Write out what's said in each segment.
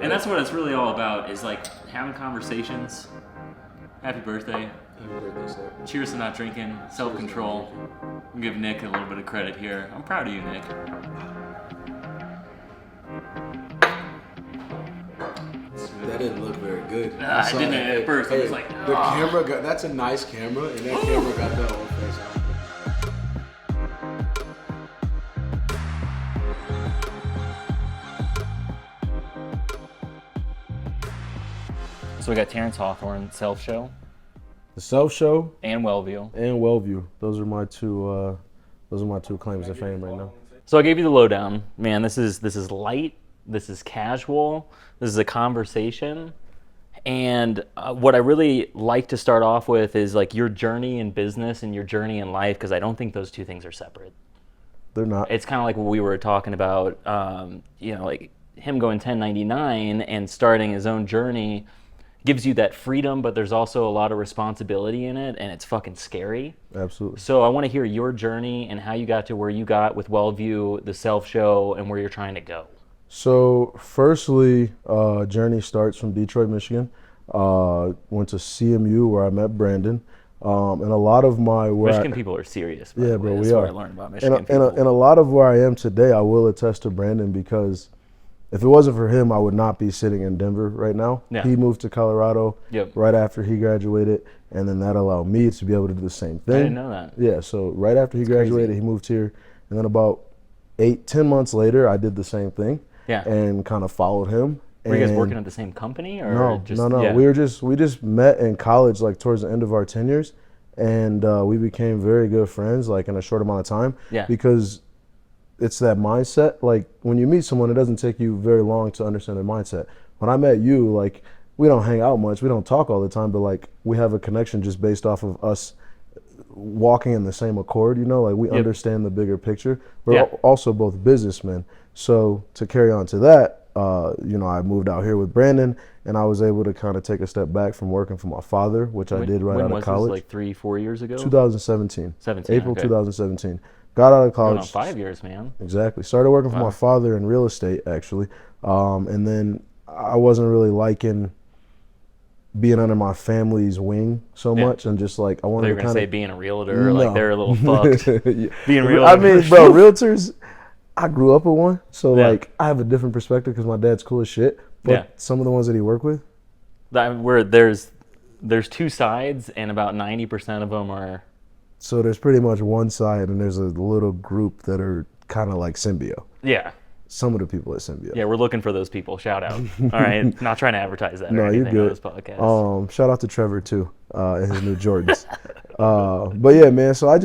And that's what it's really all about, is like having conversations. Happy birthday. Happy birthday, sir. Cheers to not drinking. Self-control. I'll give Nick a little bit of credit here. I'm proud of you, Nick. That didn't look very good. I didn't at first. I was like, the camera got, that's a nice camera, and that camera got that whole face out. So we got Terrence Hawthorne, Self Show. The Self Show And Wellvue. and Wellvue. Those are my two claims to fame right now. So I gave you the lowdown. Man, this is light. This is casual. This is a conversation. And what I really like to start off with is like your journey in business and your journey in life, because I don't think those two things are separate. They're not. It's kind of like what we were talking about, like him going 1099 and starting his own journey gives you that freedom, but there's also a lot of responsibility in it, and it's fucking scary. Absolutely. So I want to hear your journey and how you got to where you got with Wellvue, the Self Show, and where you're trying to go. So, firstly, journey starts from Detroit, Michigan. Went to CMU where I met Brandon. And a lot of my... Michigan people are serious. Yeah, bro, That's we what are. I learned about Michigan and a lot of where I am today, I will attest to Brandon, because if it wasn't for him, I would not be sitting in Denver right now. Yeah. He moved to Colorado right after he graduated, and then that allowed me to be able to do the same thing. I didn't know that. Yeah, so right after he graduated, crazy. he moved here, and then about 8-10 months later, I did the same thing. Yeah. And kind of followed him. Were you guys And working at the same company, or no, just no. Yeah. We just met in college, like towards the end of our tenures, and we became very good friends, like in a short amount of time. Yeah. Because it's that mindset. Like when you meet someone, it doesn't take you very long to understand their mindset. When I met you, like we don't hang out much, we don't talk all the time, but like we have a connection just based off of us walking in the same accord. You know, like we understand the bigger picture. We're also both businessmen. So to carry on to that, I moved out here with Brandon, and I was able to kind of take a step back from working for my father, which I did right out of college. When was this, like 3-4 years ago? 2017. 17, April okay. 2017. Got out of college. Going on 5 years, man. Exactly. Started working for my father in real estate, actually. And then I wasn't really liking being under my family's wing so much, and just like I wanted They to were kind gonna of say being a realtor, like they're a little fucked. Being a realtor. I mean, bro, realtors, I grew up with one, so like I have a different perspective because my dad's cool as shit. But some of the ones that he worked with, where there's two sides, and about 90% of them are. So there's pretty much one side, and there's a little group that are kind of like Symbio. Yeah. Some of the people at Symbio. Yeah, we're looking for those people. Shout out. All right, not trying to advertise that or you're anything good. on this podcast. Shout out to Trevor too, and his new Jordans. But yeah, man. So I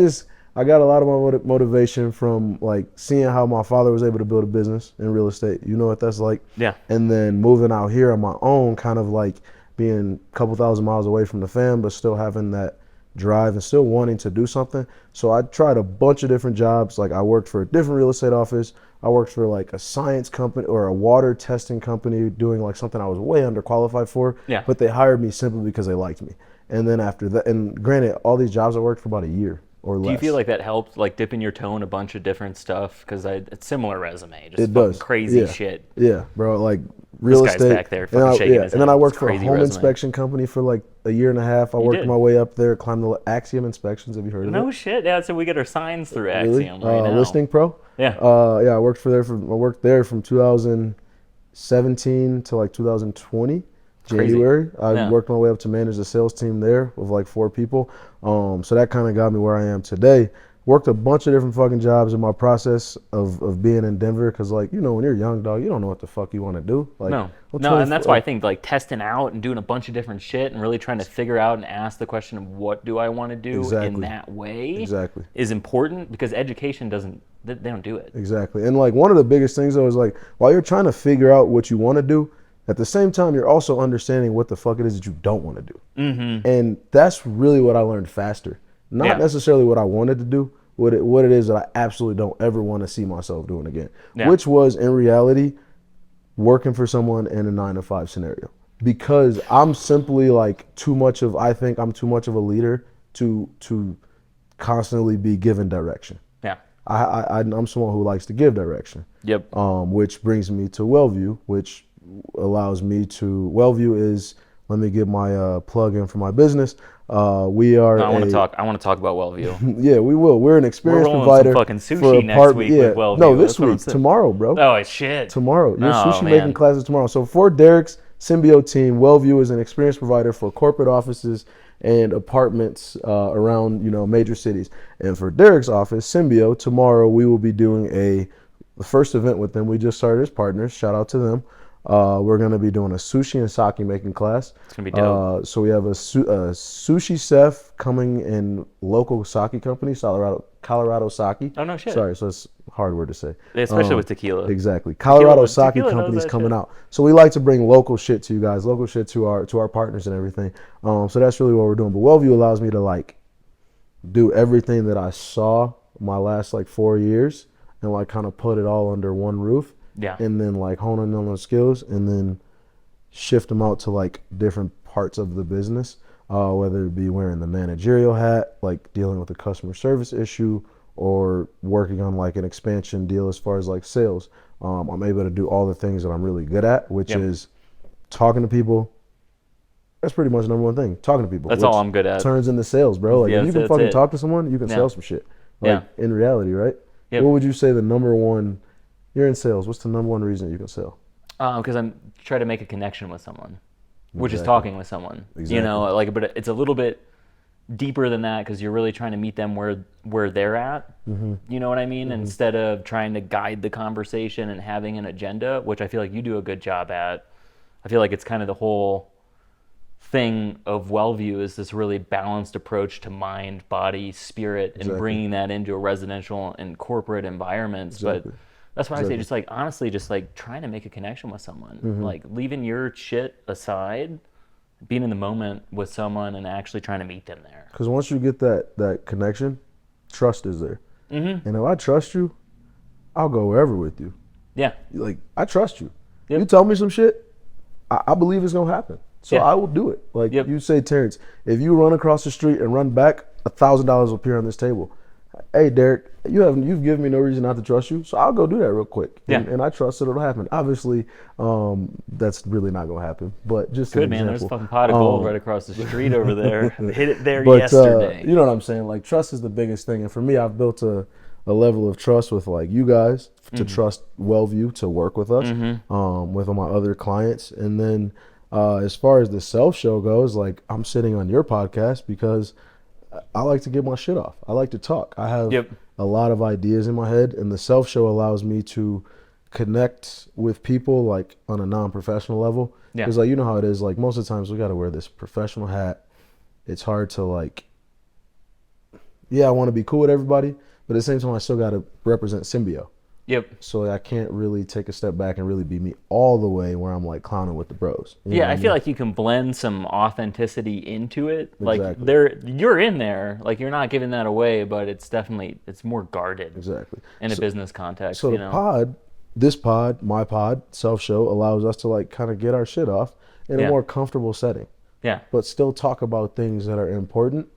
got a lot of my motivation from like seeing how my father was able to build a business in real estate. You know what that's like. Yeah. And then moving out here on my own, kind of like being a couple thousand miles away from the fam, but still having that drive and still wanting to do something. So I tried a bunch of different jobs. Like I worked for a different real estate office. I worked for like a science company or a water testing company doing like something I was way underqualified for. Yeah. But they hired me simply because they liked me. And then after that, and granted, all these jobs I worked for about a year or less. Do you feel like that helped, like dipping your toe in a bunch of different stuff? Because it's similar resume, just it fucking does. crazy shit. Yeah, bro. Like real This guy's estate. back there fucking shaking his and then head. I worked It's for a crazy home resume. inspection company for like a year and a half. I worked did? my way up there, climbed the Axiom inspections. Have you heard of it? No shit. Yeah, so we get our signs through Really? Axiom right now. Listing Pro. Yeah. I worked there from 2017 to like 2020. Crazy. January. I worked my way up to manage the sales team there with like 4 people. So that kind of got me where I am today. Worked a bunch of different fucking jobs in my process of being in Denver, because like, you know, when you're young, dog, you don't know what the fuck you want to do. Like, No, and that's why I think like testing out and doing a bunch of different shit and really trying to figure out and ask the question of what do I want to do in that way is important, because education they don't do it. Exactly. And like one of the biggest things though is like, while you're trying to figure out what you want to do, at the same time, you're also understanding what the fuck it is that you don't want to do. Mm-hmm. And that's really what I learned faster. Not necessarily what I wanted to do, what it is that I absolutely don't ever want to see myself doing again. Yeah. Which was, in reality, working for someone in a 9-to-5 scenario. Because I'm simply like I think I'm too much of a leader to constantly be given direction. Yeah. I'm someone who likes to give direction. Yep. Which brings me to Wellvue, which allows me to, Wellvue is, let me get my plug in for my business. We are. I want to talk about Wellvue. Yeah, we will. We're an experience rolling provider some fucking sushi for next week with Wellvue. No, That's this what I'm week, saying. tomorrow, bro. Oh shit! Tomorrow, your Oh, sushi man. making classes tomorrow. So for Derek's Symbio team, Wellvue is an experience provider for corporate offices and apartments around major cities. And for Derek's office, Symbio, tomorrow we will be doing the first event with them. We just started as partners. Shout out to them. We're going to be doing a sushi and sake making class. It's gonna be dope. So we have a sushi chef coming in local sake company, Colorado Sake. Oh no shit! Sorry, so it's a hard word to say. Especially with tequila. Exactly. Colorado Sake tequila knows company's that coming shit. out. So we like to bring local shit to you guys, local shit to our partners and everything. So that's really what we're doing. But Wellvue allows me to like do everything that I saw my last like 4 years and like kind of put it all under one roof. Yeah. And then like hone in on those skills and then shift them out to like different parts of the business, whether it be wearing the managerial hat, like dealing with a customer service issue, or working on like an expansion deal as far as like sales. I'm able to do all the things that I'm really good at, which is talking to people. That's pretty much the number one thing, talking to people. That's which all I'm good at. Turns into sales, bro. Like Yeah, if you can that's fucking it. talk to someone, you can sell some shit. Like in reality, right? Yep. What would you say the number one, you're in sales, what's the number one reason you can sell? Because I'm trying to make a connection with someone, which is Exactly. talking with someone. Exactly. But it's a little bit deeper than that because you're really trying to meet them where they're at. Mm-hmm. You know what I mean? Instead of trying to guide the conversation and having an agenda, which I feel like you do a good job at. I feel like it's kind of the whole thing of Wellvue is this really balanced approach to mind, body, spirit, and bringing that into a residential and corporate environments. Exactly. But that's why I say just like honestly, just like trying to make a connection with someone, like leaving your shit aside, being in the moment with someone and actually trying to meet them there. Because once you get that connection, trust is there. Mm-hmm. And if I trust you, I'll go wherever with you. Yeah. Like, I trust you. Yep. You tell me some shit, I believe it's going to happen. So I will do it. Like you say, Terrence, if you run across the street and run back, $1,000 will appear on this table. Hey, Derek, you've given me no reason not to trust you, so I'll go do that real quick. Yeah. And I trust that it'll happen. Obviously, that's really not going to happen. But just Good, an man. example. There's a fucking pot of gold right across the street over there. Hit it there But, yesterday. you know what I'm saying? Like, trust is the biggest thing. And for me, I've built a level of trust with, like, you guys to trust Wellvue to work with us, with my other clients. And then as far as the self-show goes, like, I'm sitting on your podcast because I like to get my shit off. I like to talk. I have a lot of ideas in my head, and the self-show allows me to connect with people, like, on a non-professional level. Because, like, you know how it is. Like, most of the times we got to wear this professional hat. It's hard to, like, I want to be cool with everybody, but at the same time, I still got to represent Symbio. Yep. So I can't really take a step back and really be me all the way where I'm like clowning with the bros. Yeah, I feel like you can blend some authenticity into it. Like Exactly. you're in there, like you're not giving that away, but it's definitely more guarded. Exactly. In a business context. So my pod, self-show allows us to like kind of get our shit off in a more comfortable setting. Yeah. But still talk about things that are important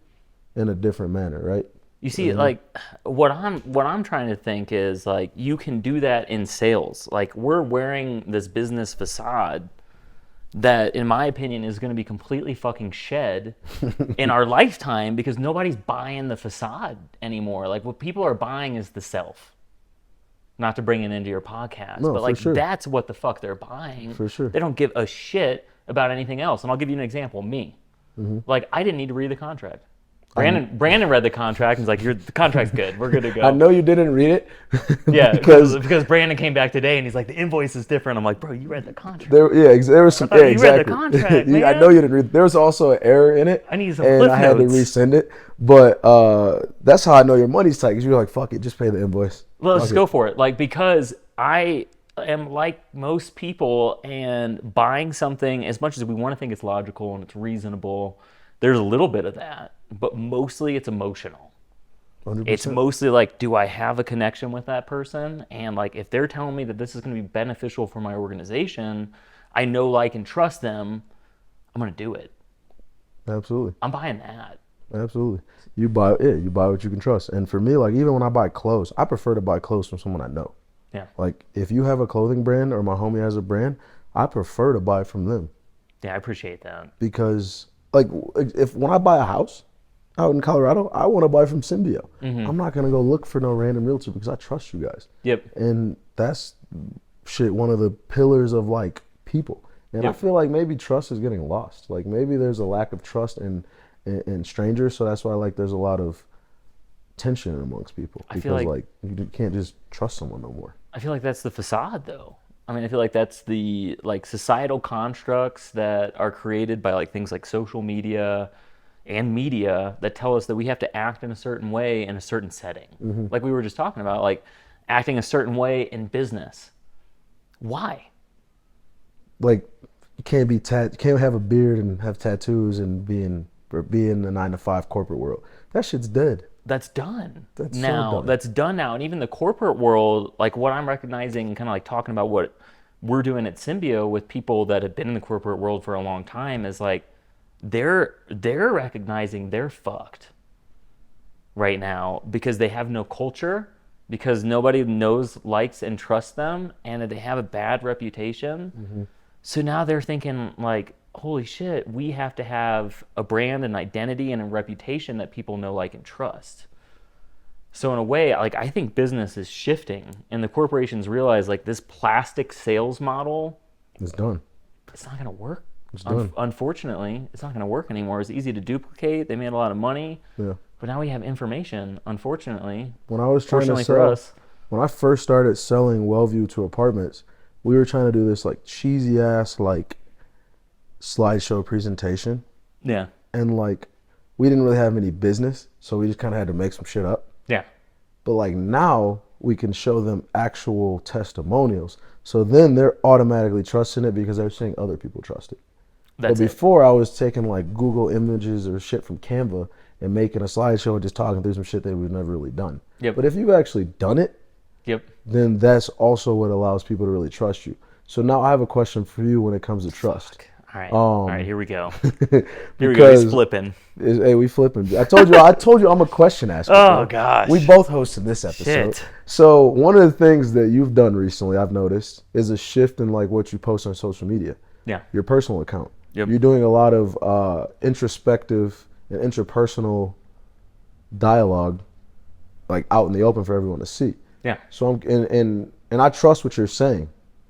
in a different manner, right? You see, like what I'm trying to think is like you can do that in sales. Like we're wearing this business facade that, in my opinion, is going to be completely fucking shed in our lifetime because nobody's buying the facade anymore. Like what people are buying is the self. Not to bring it into your podcast, but like that's what the fuck they're buying. For sure. They don't give a shit about anything else. And I'll give you an example. Me, like I didn't need to read the contract. Brandon read the contract and was like, the contract's good. We're good to go. I know you didn't read it. Yeah, because Brandon came back today and he's like, the invoice is different. I'm like, bro, you read the contract. There was some. You read the exactly. contract, man. I know you didn't read. There was also an error in it. I need some and cliff I had to notes. resend it. But that's how I know your money's tight. Because you're like, fuck it, just pay the invoice. Well, let's go for it. Like, because I am like most people, and buying something, as much as we want to think it's logical and it's reasonable, there's a little bit of that, but mostly it's emotional. 100%. It's mostly like, do I have a connection with that person? And like, if they're telling me that this is going to be beneficial for my organization, I know, like, and trust them, I'm going to do it. Absolutely. I'm buying that. Absolutely. You buy what you can trust. And for me, like, even when I buy clothes, I prefer to buy clothes from someone I know. Yeah. Like, if you have a clothing brand or my homie has a brand, I prefer to buy from them Yeah, I appreciate that. because like if when I buy a house out in Colorado, I want to buy from Symbio. I'm not gonna go look for no random realtor because I trust you guys. Yep. And that's shit, one of the pillars of like people. And I Yep. feel like maybe trust is getting lost. Like maybe there's a lack of trust in strangers, so that's why like there's a lot of tension amongst people I because feel like you can't just trust someone no more. I feel like that's the facade, though. I mean, I feel like that's the like societal constructs that are created by like things like social media and media that tell us that we have to act in a certain way in a certain setting. Like we were just talking about, like acting a certain way in business. Why? Like you can't you can't have a beard and have tattoos and be in the 9-to-5 corporate world. That shit's dead. That's done That's so now. done. That's done now. And even the corporate world, like what I'm recognizing, kind of like talking about what we're doing at Symbio with people that have been in the corporate world for a long time, is like they're recognizing they're fucked right now because they have no culture, because nobody knows, likes, and trusts them, and that they have a bad reputation. So now they're thinking like, holy shit, we have to have a brand, an identity, and a reputation that people know, like, and trust. So in a way, like, I think business is shifting, and the corporations realize like this plastic sales model, It's done. it's not going to work. It's done. Unfortunately, it's not going to work anymore. It's easy to duplicate. They made a lot of money. Yeah. But now we have information, unfortunately. When I was trying to Fortunately for sell, us. when I first started selling Wellvue to apartments, we were trying to do this like cheesy ass like slideshow presentation, Yeah. and like we didn't really have any business, so we just kind of had to make some shit up. Yeah. But like now we can show them actual testimonials, so then they're automatically trusting it because they're seeing other people trust it. That's But it. before I was taking like Google images or shit from Canva and making a slideshow and just talking through some shit that we've never really done. Yep. But if you've actually done it, Yep. then that's also what allows people to really trust you. So now I have a question for you when it comes to trust. All right. All right. Here we go. Here we go. Because He's flipping. hey, we flipping. I told you I'm a question asker. Oh, bro. gosh. We both hosted this episode. Shit. So one of the things that you've done recently, I've noticed, is a shift in like what you post on social media. Yeah. Your personal account. Yep. You're doing a lot of introspective and interpersonal dialogue, like out in the open for everyone to see. Yeah. So and I trust what you're saying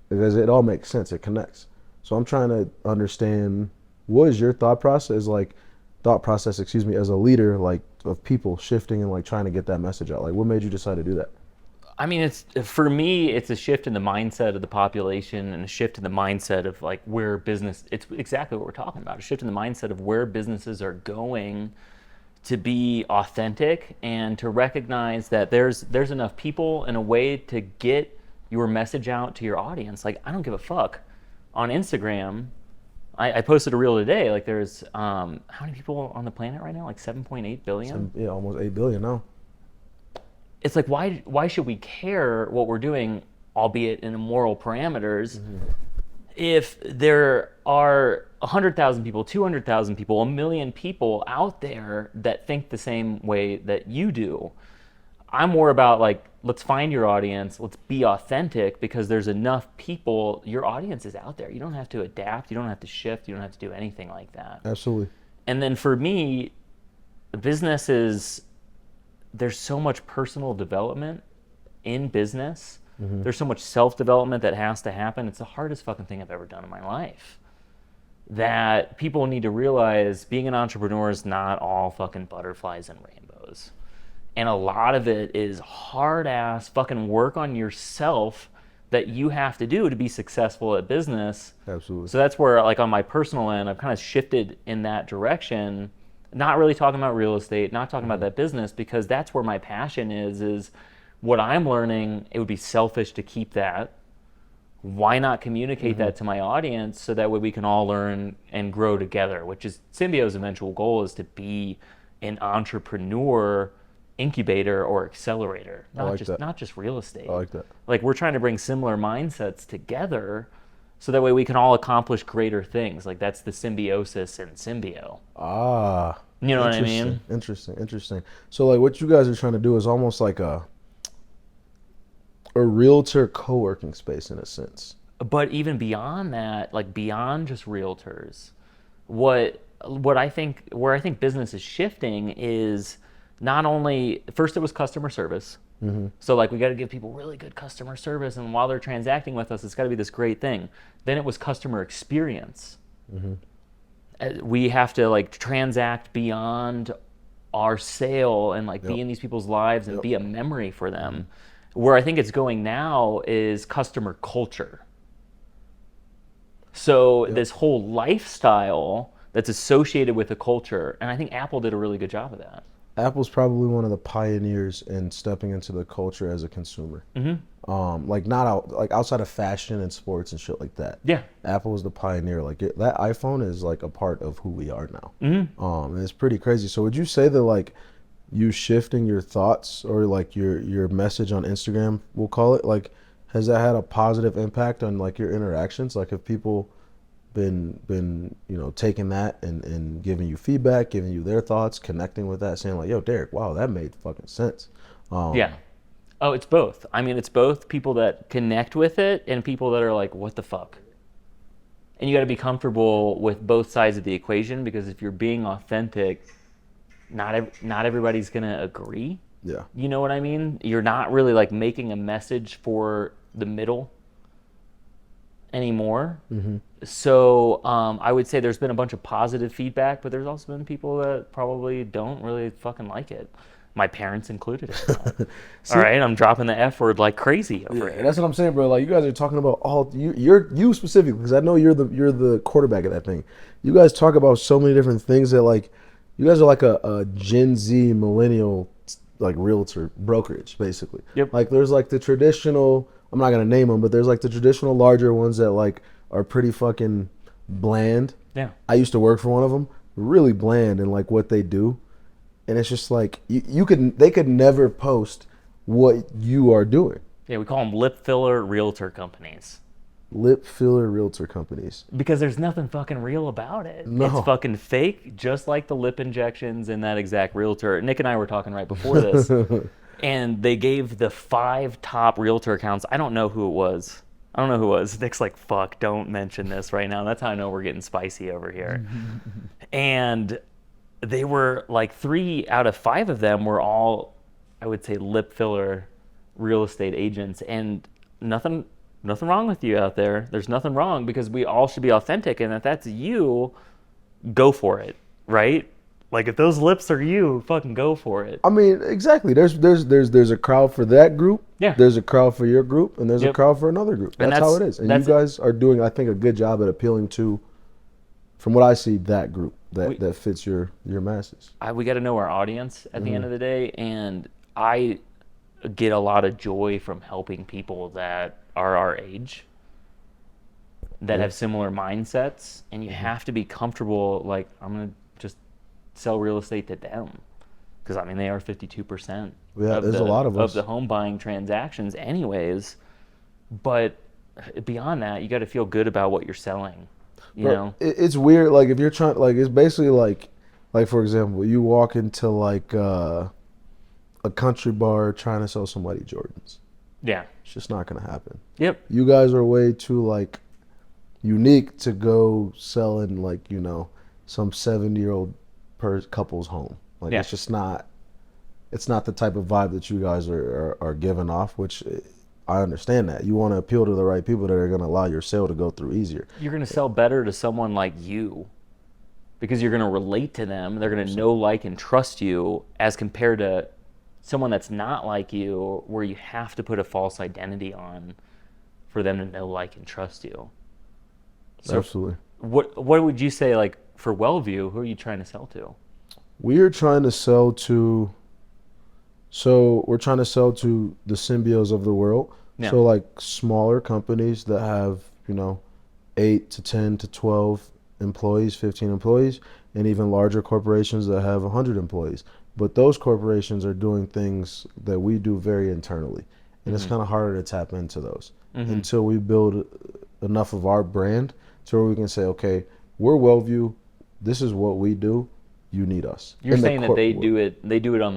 because it all makes sense. It connects. So I'm trying to understand what is your thought process, as a leader, like of people shifting and like trying to get that message out. Like, what made you decide to do that? I mean, it's for me, it's a shift in the mindset of the population and a shift in the mindset of like where business. It's exactly what we're talking about. A shift in the mindset of where businesses are going to be authentic and to recognize that there's enough people and a way to get your message out to your audience. Like, I don't give a fuck. On Instagram, I posted a reel today. Like, there's how many people on the planet right now? Like 7.8 billion. Yeah, almost 8 billion now. It's like, why should we care what we're doing, albeit in moral parameters, if there are 100,000 people, 200,000 people, 1 million people out there that think the same way that you do? I'm more about like, let's find your audience, let's be authentic, because there's enough people, your audience is out there. You don't have to adapt, you don't have to shift, you don't have to do anything like that. Absolutely. And then for me, business is, there's so much personal development in business. There's so much self-development that has to happen. It's the hardest fucking thing I've ever done in my life. That people need to realize being an entrepreneur is not all fucking butterflies and rainbows. And a lot of it is hard-ass fucking work on yourself that you have to do to be successful at business. Absolutely. So that's where, like, on my personal end, I've kind of shifted in that direction. Not really talking about real estate, not talking about that business, because that's where my passion is what I'm learning. It would be selfish to keep that. Why not communicate that to my audience so that way we can all learn and grow together, which is Symbio's eventual goal, is to be an entrepreneur incubator or accelerator, not just real estate. I like that. Like, we're trying to bring similar mindsets together so that way we can all accomplish greater things. Like, that's the symbiosis in Symbio. Ah. You know what I mean? Interesting. So like what you guys are trying to do is almost like a realtor co-working space in a sense. But even beyond that, like beyond just realtors, what I think where I think business is shifting is not only first it was customer service. So like we got to give people really good customer service, and while they're transacting with us, it's got to be this great thing. Then it was customer experience. We have to like transact beyond our sale and like be in these people's lives and be a memory for them. Where I think it's going now is customer culture. So this whole lifestyle that's associated with the culture, and I think Apple did a really good job of that. Apple's probably one of the pioneers in stepping into the culture as a consumer. Like like outside of fashion and sports and shit like that. Yeah. Apple was the pioneer. Like that iPhone is like a part of who we are now. And it's pretty crazy. So would you say that like you shifting your thoughts or like your message on Instagram, we'll call it, like has that had a positive impact on like your interactions? Like have people been taking that and giving you feedback, giving you their thoughts, connecting with that, saying like, yo, Derek, wow, that made fucking sense. Yeah. Oh, it's both. I mean, it's both people that connect with it and people that are like, what the fuck? And you got to be comfortable with both sides of the equation, because if you're being authentic, not everybody's going to agree. Yeah. You know what I mean? You're not really like making a message for the middle anymore. So I would say there's been a bunch of positive feedback, but there's also been people that probably don't really fucking like it. My parents included it. All right, I'm dropping the F word like crazy over here. That's what I'm saying, bro. Like you guys are talking about you specifically, because I know you're the quarterback of that thing. You guys talk about so many different things that like you guys are like a Gen Z millennial like realtor brokerage basically. Yep. Like there's like the traditional, I'm not gonna name them, but there's like the traditional larger ones that like are pretty fucking bland. Yeah. I used to work for one of them, really bland in like what they do. And it's just like they could never post what you are doing. Yeah, we call them lip filler realtor companies. Lip filler realtor companies. Because there's nothing fucking real about it. No. It's fucking fake, just like the lip injections in that exact realtor. Nick and I were talking right before this, and they gave the 5 top realtor accounts. I don't know who it was. Nick's like, fuck, don't mention this right now. That's how I know we're getting spicy over here. And they were like 3 out of 5 of them were all, I would say, lip filler real estate agents. And nothing wrong with you out there. There's nothing wrong, because we all should be authentic. And if that's you, go for it, right? Like if those lips are you, fucking go for it. I mean, exactly. There's a crowd for that group. Yeah. There's a crowd for your group, and there's a crowd for another group. That's how it is. And you guys are doing, I think, a good job at appealing to, from what I see, that group that fits your masses. We got to know our audience at the end of the day, and I get a lot of joy from helping people that are our age, that have similar mindsets, and you have to be comfortable, like, I'm going to just sell real estate to them, because I mean they are 52% there's a lot of us. the home buying transactions anyways. But beyond that, you got to feel good about what you're selling. You know, it's weird. Like if you're trying, like it's basically like for example, you walk into like a country bar trying to sell somebody Jordans. Yeah, it's just not gonna happen. Yep. You guys are way too like unique to go selling like some 70-year-old couple's home. Like it's just not. It's not the type of vibe that you guys are giving off, which I understand that. You want to appeal to the right people that are going to allow your sale to go through easier. You're going to sell better to someone like you because you're going to relate to them. They're going to know, like, and trust you, as compared to someone that's not like you, where you have to put a false identity on for them to know, like, and trust you. So absolutely. What would you say, like, for Wellvue, who are you trying to sell to? We're trying to sell to... So we're trying to sell to the Symbios of the world. Yeah. So like smaller companies that have, 8 to 10 to 12 employees, 15 employees, and even larger corporations that have 100 employees. But those corporations are doing things that we do very internally. And it's kind of harder to tap into those until we build enough of our brand to where we can say, okay, we're Wellvue. This is what we do. You need us. You're saying that they do it on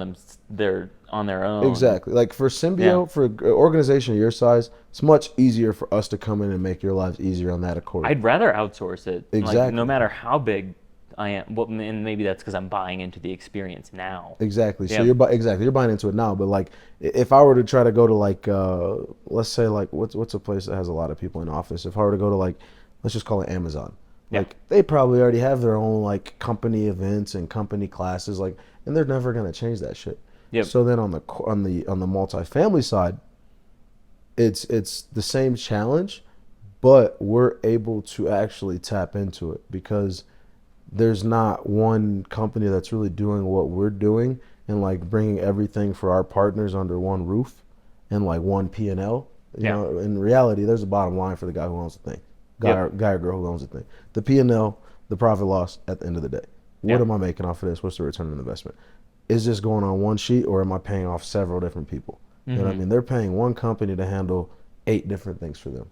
on their own. Exactly. Like for Symbio, for an organization your size, it's much easier for us to come in and make your lives easier on that accord. I'd rather outsource it. Like, Exactly. no matter how big I am. Well, and maybe that's because I'm buying into the experience now. Exactly. So Yeah. you're buying into it now. But like, if I were to try to go to like, let's say like, what's a place that has a lot of people in office? If I were to go to like, let's just call it Amazon. Like they probably already have their own like company events and company classes, like, and they're never gonna change that shit. Yep. So then on the multifamily side, it's the same challenge, but we're able to actually tap into it because there's not one company that's really doing what we're doing and like bringing everything for our partners under one roof and like one P&L. You know, in reality, there's a bottom line for the guy who owns the thing, guy or girl who owns the thing. The P&L, the profit loss at the end of the day. What am I making off of this? What's the return on investment? Is this going on one sheet or am I paying off several different people? You know what I mean? They're paying one company to handle 8 different things for them.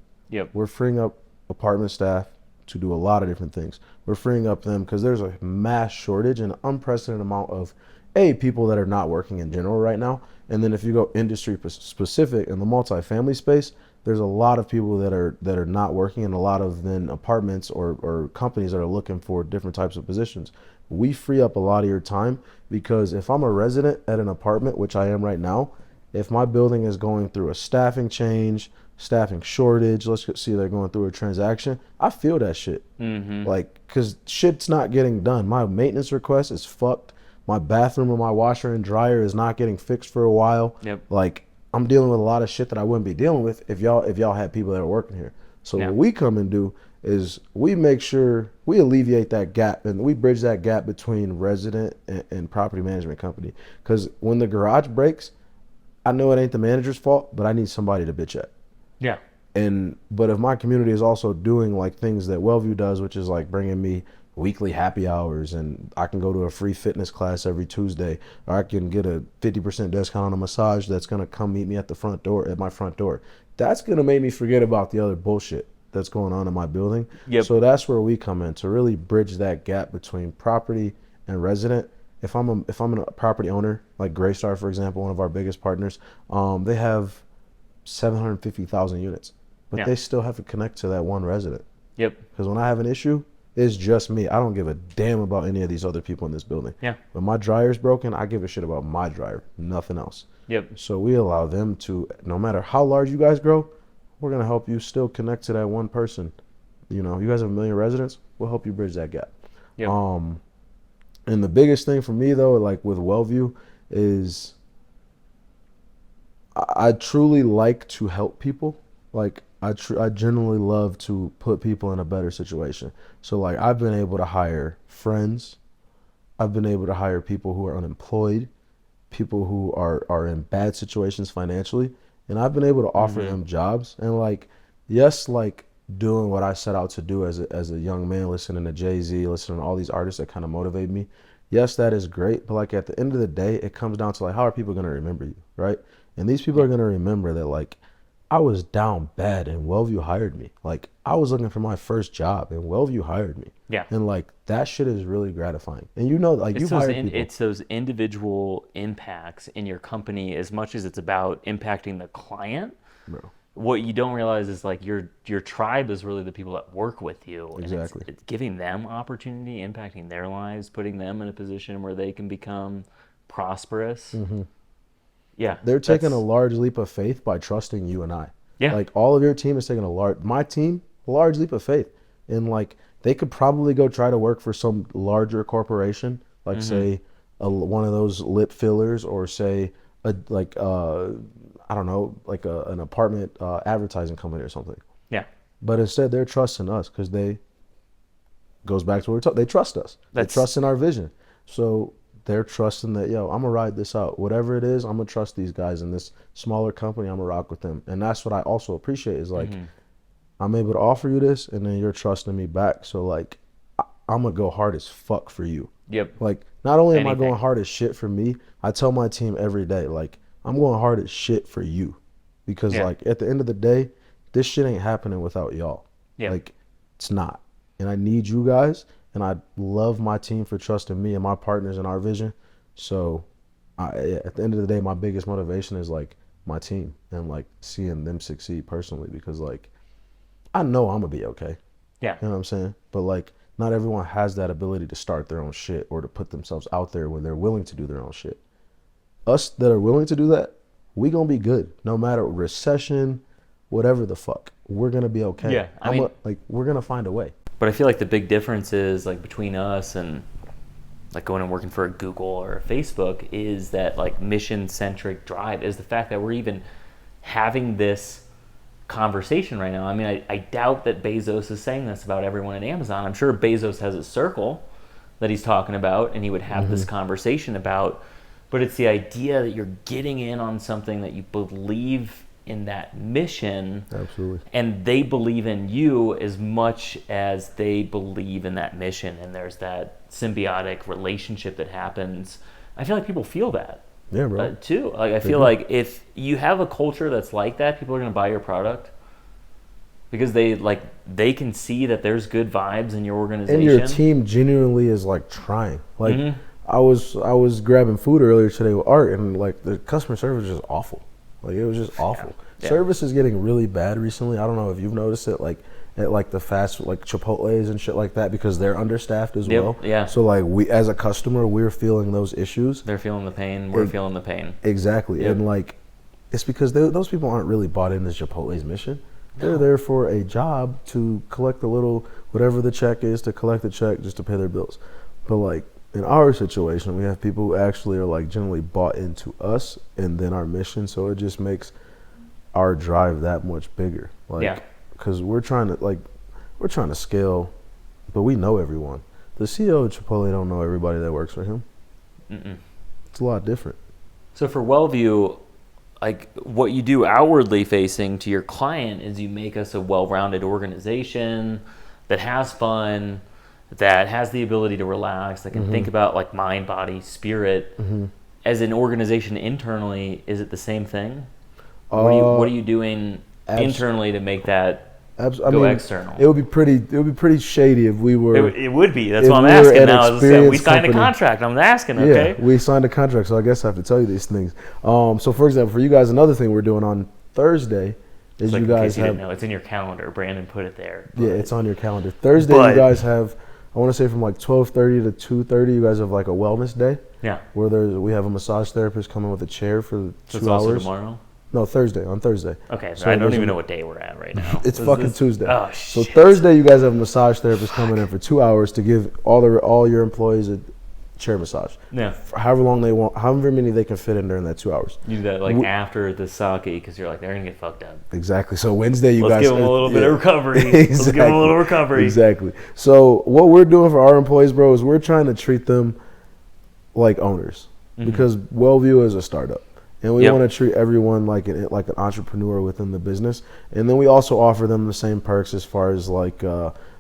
We're freeing up apartment staff to do a lot of different things. We're freeing up them because there's a mass shortage and unprecedented amount of people that are not working in general right now. And then if you go industry specific in the multifamily space, there's a lot of people that are not working and a lot of then apartments or companies that are looking for different types of positions. We free up a lot of your time because if I'm a resident at an apartment, which I am right now, if my building is going through a staffing change, staffing shortage, let's see they're going through a transaction, I feel that shit. Like, because shit's not getting done. My maintenance request is fucked. My bathroom and my washer and dryer is not getting fixed for a while. Like, I'm dealing with a lot of shit that I wouldn't be dealing with if y'all had people that are working here. So what we come and do is we make sure we alleviate that gap and we bridge that gap between resident and property management company. Because when the garage breaks, I know it ain't the manager's fault, but I need somebody to bitch at. But if my community is also doing like things that Wellvue does, which is like bringing me weekly happy hours and I can go to a free fitness class every Tuesday, or I can get a 50% discount on a massage that's going to come meet me at my front door. That's going to make me forget about the other bullshit that's going on in my building. So that's where we come in to really bridge that gap between property and resident. If I'm a property owner, like Greystar, for example, one of our biggest partners, they have 750,000 units, but they still have to connect to that one resident. Because when I have an issue, it's just me. I don't give a damn about any of these other people in this building. When my dryer's broken, I give a shit about my dryer, nothing else. So we allow them to, no matter how large you guys grow, we're gonna help you still connect to that one person. You know, you guys have 1 million residents, we'll help you bridge that gap. And the biggest thing for me though, like with Wellvue, is I truly like to help people. Like I genuinely love to put people in a better situation. So like I've been able to hire friends. I've been able to hire people who are unemployed, people who are in bad situations financially, and I've been able to offer them jobs. And like, yes, like doing what I set out to do as a young man, listening to Jay-Z, listening to all these artists that kind of motivate me. Yes, that is great. But like at the end of the day, it comes down to like, how are people going to remember you, right? And these people are going to remember that like, I was down bad and Wellvue hired me. Like I was looking for my first job and Wellvue hired me. And like that shit is really gratifying. And you know, like you've hired people. It's those individual impacts in your company as much as it's about impacting the client. What you don't realize is like your tribe is really the people that work with you. Exactly. And it's giving them opportunity, impacting their lives, putting them in a position where they can become prosperous. They're taking a large leap of faith by trusting you and I. Like all of your team is taking my team, a large leap of faith. And like they could probably go try to work for some larger corporation, like say one of those lip fillers, or say I don't know, like an apartment advertising company or something. But instead they're trusting us because goes back to what we're talking. They trust us. They trust in our vision. So they're trusting that, yo, I'm gonna ride this out. Whatever it is, I'm gonna trust these guys in this smaller company. I'm gonna rock with them. And that's what I also appreciate is like, I'm able to offer you this and then you're trusting me back. So like, I'm gonna go hard as fuck for you. Like, not only am I going hard as shit for me, I tell my team every day, like, I'm going hard as shit for you. Because like, at the end of the day, this shit ain't happening without y'all. Like, it's not. And I need you guys. And I love my team for trusting me and my partners in our vision. So At the end of the day, my biggest motivation is like my team and like seeing them succeed personally, because like I know I'm gonna be okay. Yeah. You know what I'm saying? But like not everyone has that ability to start their own shit or to put themselves out there when they're willing to do their own shit. Us that are willing to do that, we gonna be good. No matter recession, whatever the fuck, we're gonna be okay. Yeah, I mean, like we're gonna find a way. but I feel like the big difference is like between us and like going and working for a Google or a Facebook is that like mission-centric drive is the fact that we're even having this conversation right now. I mean, I doubt that Bezos is saying this about everyone at Amazon. I'm sure Bezos has a circle that he's talking about and he would have this conversation about, but it's the idea that you're getting in on something that you believe in, that mission. Absolutely. And they believe in you as much as they believe in that mission, and there's that symbiotic relationship that happens. I feel like people feel that. Yeah, bro. Too. Like I feel like if you have a culture that's like that, people are going to buy your product because they can see that there's good vibes in your organization. And your team genuinely is like trying. Like I was grabbing food earlier today with Art, and like the customer service was just awful. Like it was just awful. Yeah. Service is getting really bad recently. I don't know if you've noticed it, like at like the fast, like Chipotle's and shit like that, because they're understaffed as well. Yeah. So like we, as a customer, we're feeling those issues. They're feeling the pain. We're feeling the pain. Exactly. Yep. And like, it's because those people aren't really bought into Chipotle's mission. They're there for a job to collect a little, whatever the check is, to collect the check just to pay their bills. But like in our situation, we have people who actually are like generally bought into us and then our mission. So it just makes our drive that much bigger. Like, because we're trying to scale, but we know everyone. The CEO of Chipotle don't know everybody that works for him. It's a lot different. So for Wellvue, like what you do outwardly facing to your client is you make us a well-rounded organization that has fun, that has the ability to relax, that can think about like mind, body, spirit. As an organization internally, is it the same thing? What are you doing internally to make that go external? It would be pretty shady if we were. It would be. That's what I'm asking now. We signed a contract. I'm asking. Okay. Yeah, we signed a contract, so I guess I have to tell you these things. So, for example, for you guys, another thing we're doing on Thursday is like you guys didn't know, it's in your calendar. Brandon put it there. Yeah, it's on your calendar. Thursday, you guys have. I want to say from like 12:30 to 2:30, you guys have like a wellness day. Yeah. Where we have a massage therapist coming with a chair for 2 hours. Also tomorrow. No, on Thursday. Okay, so I don't even know what day we're at right now. It's fucking Tuesday. Oh, so shit. Thursday, you guys have a massage therapist coming in for 2 hours to give all your employees a chair massage. Yeah. For however long they want, however many they can fit in during that 2 hours. You do that like after the sake because you're like, they're going to get fucked up. Exactly. So Wednesday, Let's guys. give them a little bit of recovery. Exactly. Let's give them a little recovery. Exactly. So what we're doing for our employees, bro, is we're trying to treat them like owners because Wellvue is a startup. And we want to treat everyone like an entrepreneur within the business. And then we also offer them the same perks as far as like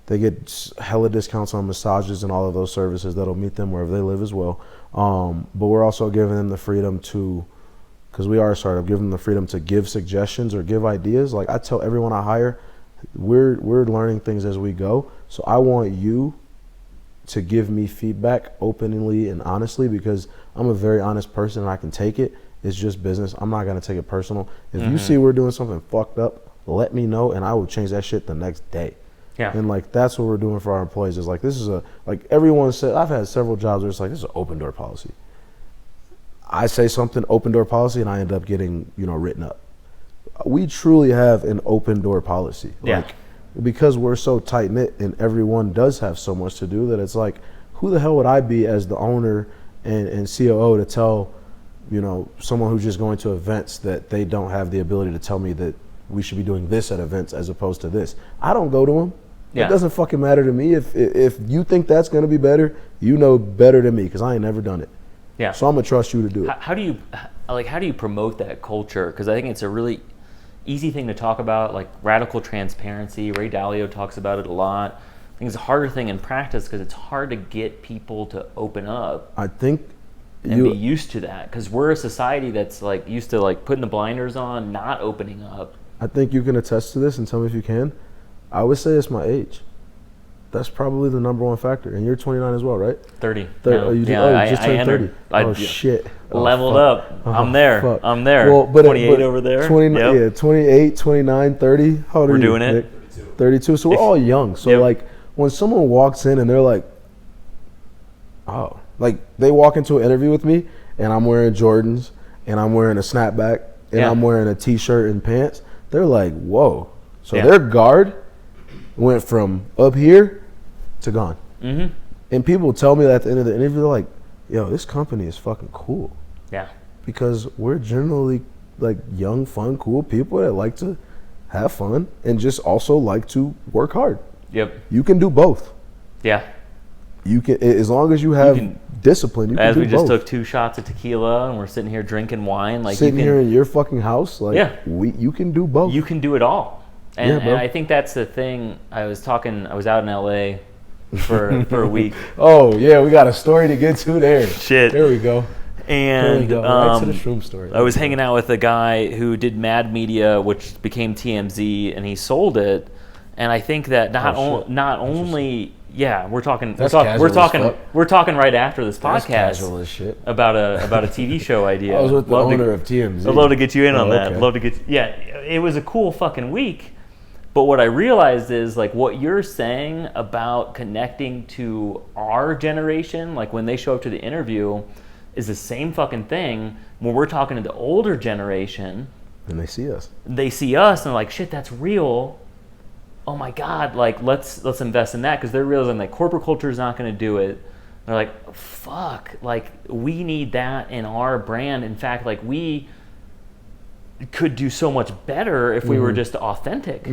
they get hella discounts on massages and all of those services that'll meet them wherever they live as well. But we're also giving them the freedom to, because we are a startup, give them the freedom to give suggestions or give ideas. Like I tell everyone I hire, we're learning things as we go. So I want you to give me feedback openly and honestly, because I'm a very honest person and I can take it. It's just business. I'm not going to take it personal. If you see we're doing something fucked up, let me know and I will change that shit the next day. Yeah. And like that's what we're doing for our employees is like this is like everyone said, I've had several jobs where it's like this is an open door policy. I say something open door policy and I end up getting, written up. We truly have an open door policy. Like because we're so tight knit and everyone does have so much to do that it's like who the hell would I be as the owner and COO to tell someone who's just going to events that they don't have the ability to tell me that we should be doing this at events as opposed to this. I don't go to them. Yeah. It doesn't fucking matter to me. If you think that's going to be better, you know better than me because I ain't never done it. Yeah. So I'm going to trust you to do it. How do you promote that culture? Because I think it's a really easy thing to talk about, like radical transparency. Ray Dalio talks about it a lot. I think it's a harder thing in practice because it's hard to get people to open up. I think and be used to that because we're a society that's like used to like putting the blinders on, not opening up. I think you can attest to this and tell me if you can. I would say it's my age. That's probably the number one factor. And you're 29 as well, right? 30. Oh, you just turned 30. I Shit. Leveled fuck. up. I'm there. Fuck. I'm there. Well, but 28 over there. 20, Yep. Yeah, 28, 29, 30. How old are We're you, doing it. Nick? 32. So we're all young. So Yep. like when someone walks in and they're like, oh, like they walk into an interview with me and I'm wearing Jordans and I'm wearing a snapback and I'm wearing a t-shirt and pants. They're like, whoa. So their guard went from up here to gone. Mm-hmm. And people tell me that at the end of the interview, they're like, yo, this company is fucking cool. Yeah. Because we're generally like young, fun, cool people that like to have fun and just also like to work hard. Yep. You can do both. Yeah. You can, as long as you have discipline, you can As do we just both. took 2 shots of tequila and we're sitting here drinking wine, like Sitting you can, here in your fucking house, like you can do both. you can do it all. And, Yeah, bro. and I think that's the thing. I was out in LA for a week. Oh yeah, we got a story to get to there. Shit. There we go. There we And go. Right to the shroom story. I was hanging out with a guy who did Mad Media, which became TMZ, and he sold it. And I think that not only we're talking That's casual as fuck. we're talking right after this That's podcast casual as shit. about a TV show idea. I was with the owner of TMZ. I'd love to get you in on that. Okay. Love to get it was a cool fucking week. But what I realized is like what you're saying about connecting to our generation, like when they show up to the interview, is the same fucking thing when we're talking to the older generation. And they see us. They see us and they're like, shit, that's real. Oh my God, like let's invest in that, because they're realizing like corporate culture is not going to do it. They're like, fuck, like we need that in our brand. In fact, like we could do so much better if we were just authentic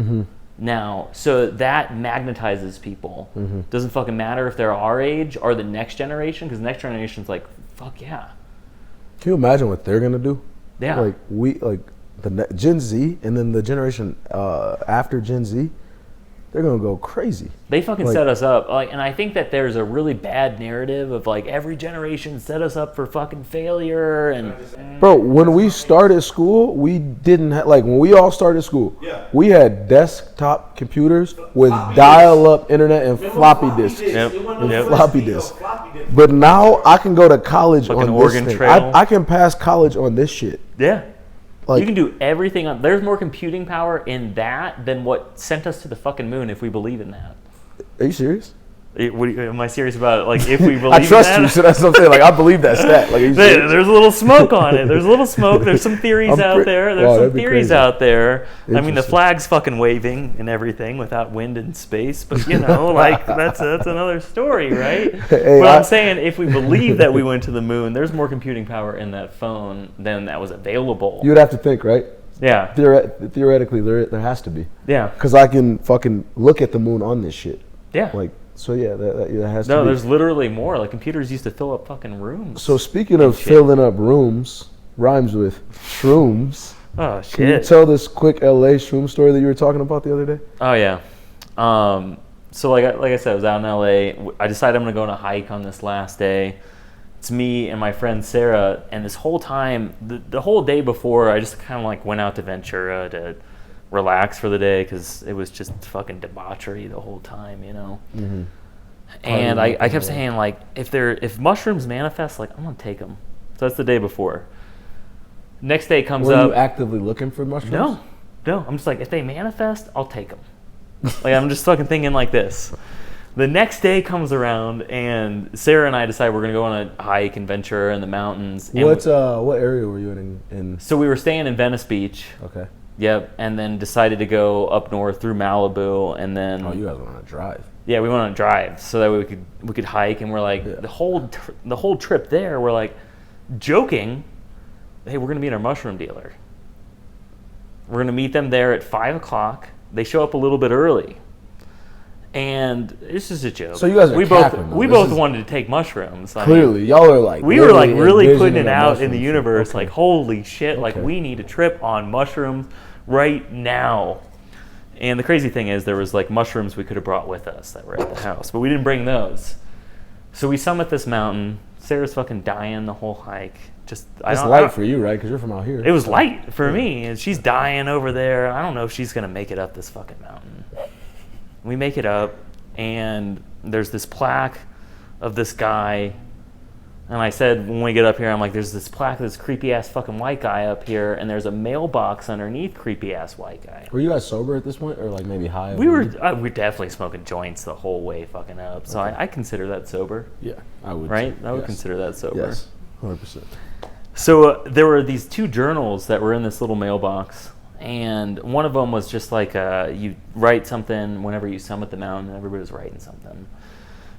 now. So that magnetizes people. Doesn't fucking matter if they're our age or the next generation, because the next generation's like, fuck yeah. Can you imagine what they're gonna do? Yeah. Like Gen Z and then the generation after Gen Z, they're gonna go crazy. They fucking Like- set us up, like, and I think that there's a really bad narrative of like every generation set us up for fucking failure. And Bro, when we started school, we didn't have, like when we all started school, we had desktop computers with dial-up internet and floppy disks. Yep. Floppy disks. But now I can go to college Fucking on this Oregon thing. Trail. I can pass college on this shit. Yeah. Like- You can do everything on. There's more computing power in that than what sent us to the fucking moon, if we believe in that. Are you serious? Am I serious about it? Like, if we believe I trust in that? you, so that's something. Like I believe that stat. Like, are you serious? There's a little smoke on it. There's a little smoke. There's some theories out there. There's Wow, some that'd be theories crazy. out there. I mean, the Interesting. flag's fucking waving and everything without wind and space. But you know, like that's another story, right? Hey, but I'm saying, if we believe that we went to the moon, there's more computing power in that phone than that was available. You would have to think, right? Yeah. Theoretically, there has to be. Yeah. Because I can fucking look at the moon on this shit. Yeah. Like, so yeah, that has to No, be. there's literally more. Like, computers used to fill up fucking rooms. So speaking of shit. filling up rooms, rhymes with shrooms. Oh Can you shit. tell this quick LA shroom story that you were talking about the other day? Oh yeah. So like I said, I was out in LA. I decided I'm gonna go on a hike on this last day. It's me and my friend Sarah, and this whole time, the whole day before, I just kind of like went out to Ventura to relax for the day, because it was just fucking debauchery the whole time, you know. Mm-hmm. And I kept saying, like, if mushrooms manifest, like, I'm gonna take them. So that's the day before. Next day comes Were up. you actively looking for mushrooms? No. I'm just like, if they manifest, I'll take them. Like, I'm just fucking thinking like this. The next day comes around, and Sarah and I decide we're gonna go on a hike in Ventura in the mountains. And What area were you in? so we were staying in Venice Beach. Okay. Yep, and then decided to go up north through Malibu, and then Oh, you guys went on a drive. yeah, we went on a drive so that we could hike, and we're like the whole trip there, we're like joking, hey, we're gonna meet our mushroom dealer. We're gonna meet them there at 5 o'clock. They show up a little bit early. And this is a joke. So you guys are we capping, both though. This is- wanted to take mushrooms. I mean, Clearly, y'all are like we were like really envisioning putting it a out mushroom in the trip. universe, Okay. like holy shit, like Okay. we need a trip on mushrooms right now. And the crazy thing is, there was like mushrooms we could have brought with us that were at the house, but we didn't bring those. So we summit this mountain. Sarah's fucking dying the whole hike. Just It's light for you, right? Because you're from out here. it was light for me, and she's dying over there. I don't know if she's gonna make it up this fucking mountain. We make it up, and there's this plaque of this guy. And I said, when we get up here, I'm like, there's this plaque of this creepy-ass fucking white guy up here, and there's a mailbox underneath creepy-ass white guy. Were you guys sober at this point, or like maybe high? We were definitely smoking joints the whole way fucking up. So I consider that sober. Yeah, I would. Right? Too. I would consider that sober. Yes, 100%. So there were these 2 journals that were in this little mailbox. And one of them was just like you write something whenever you summit the mountain, and everybody was writing something.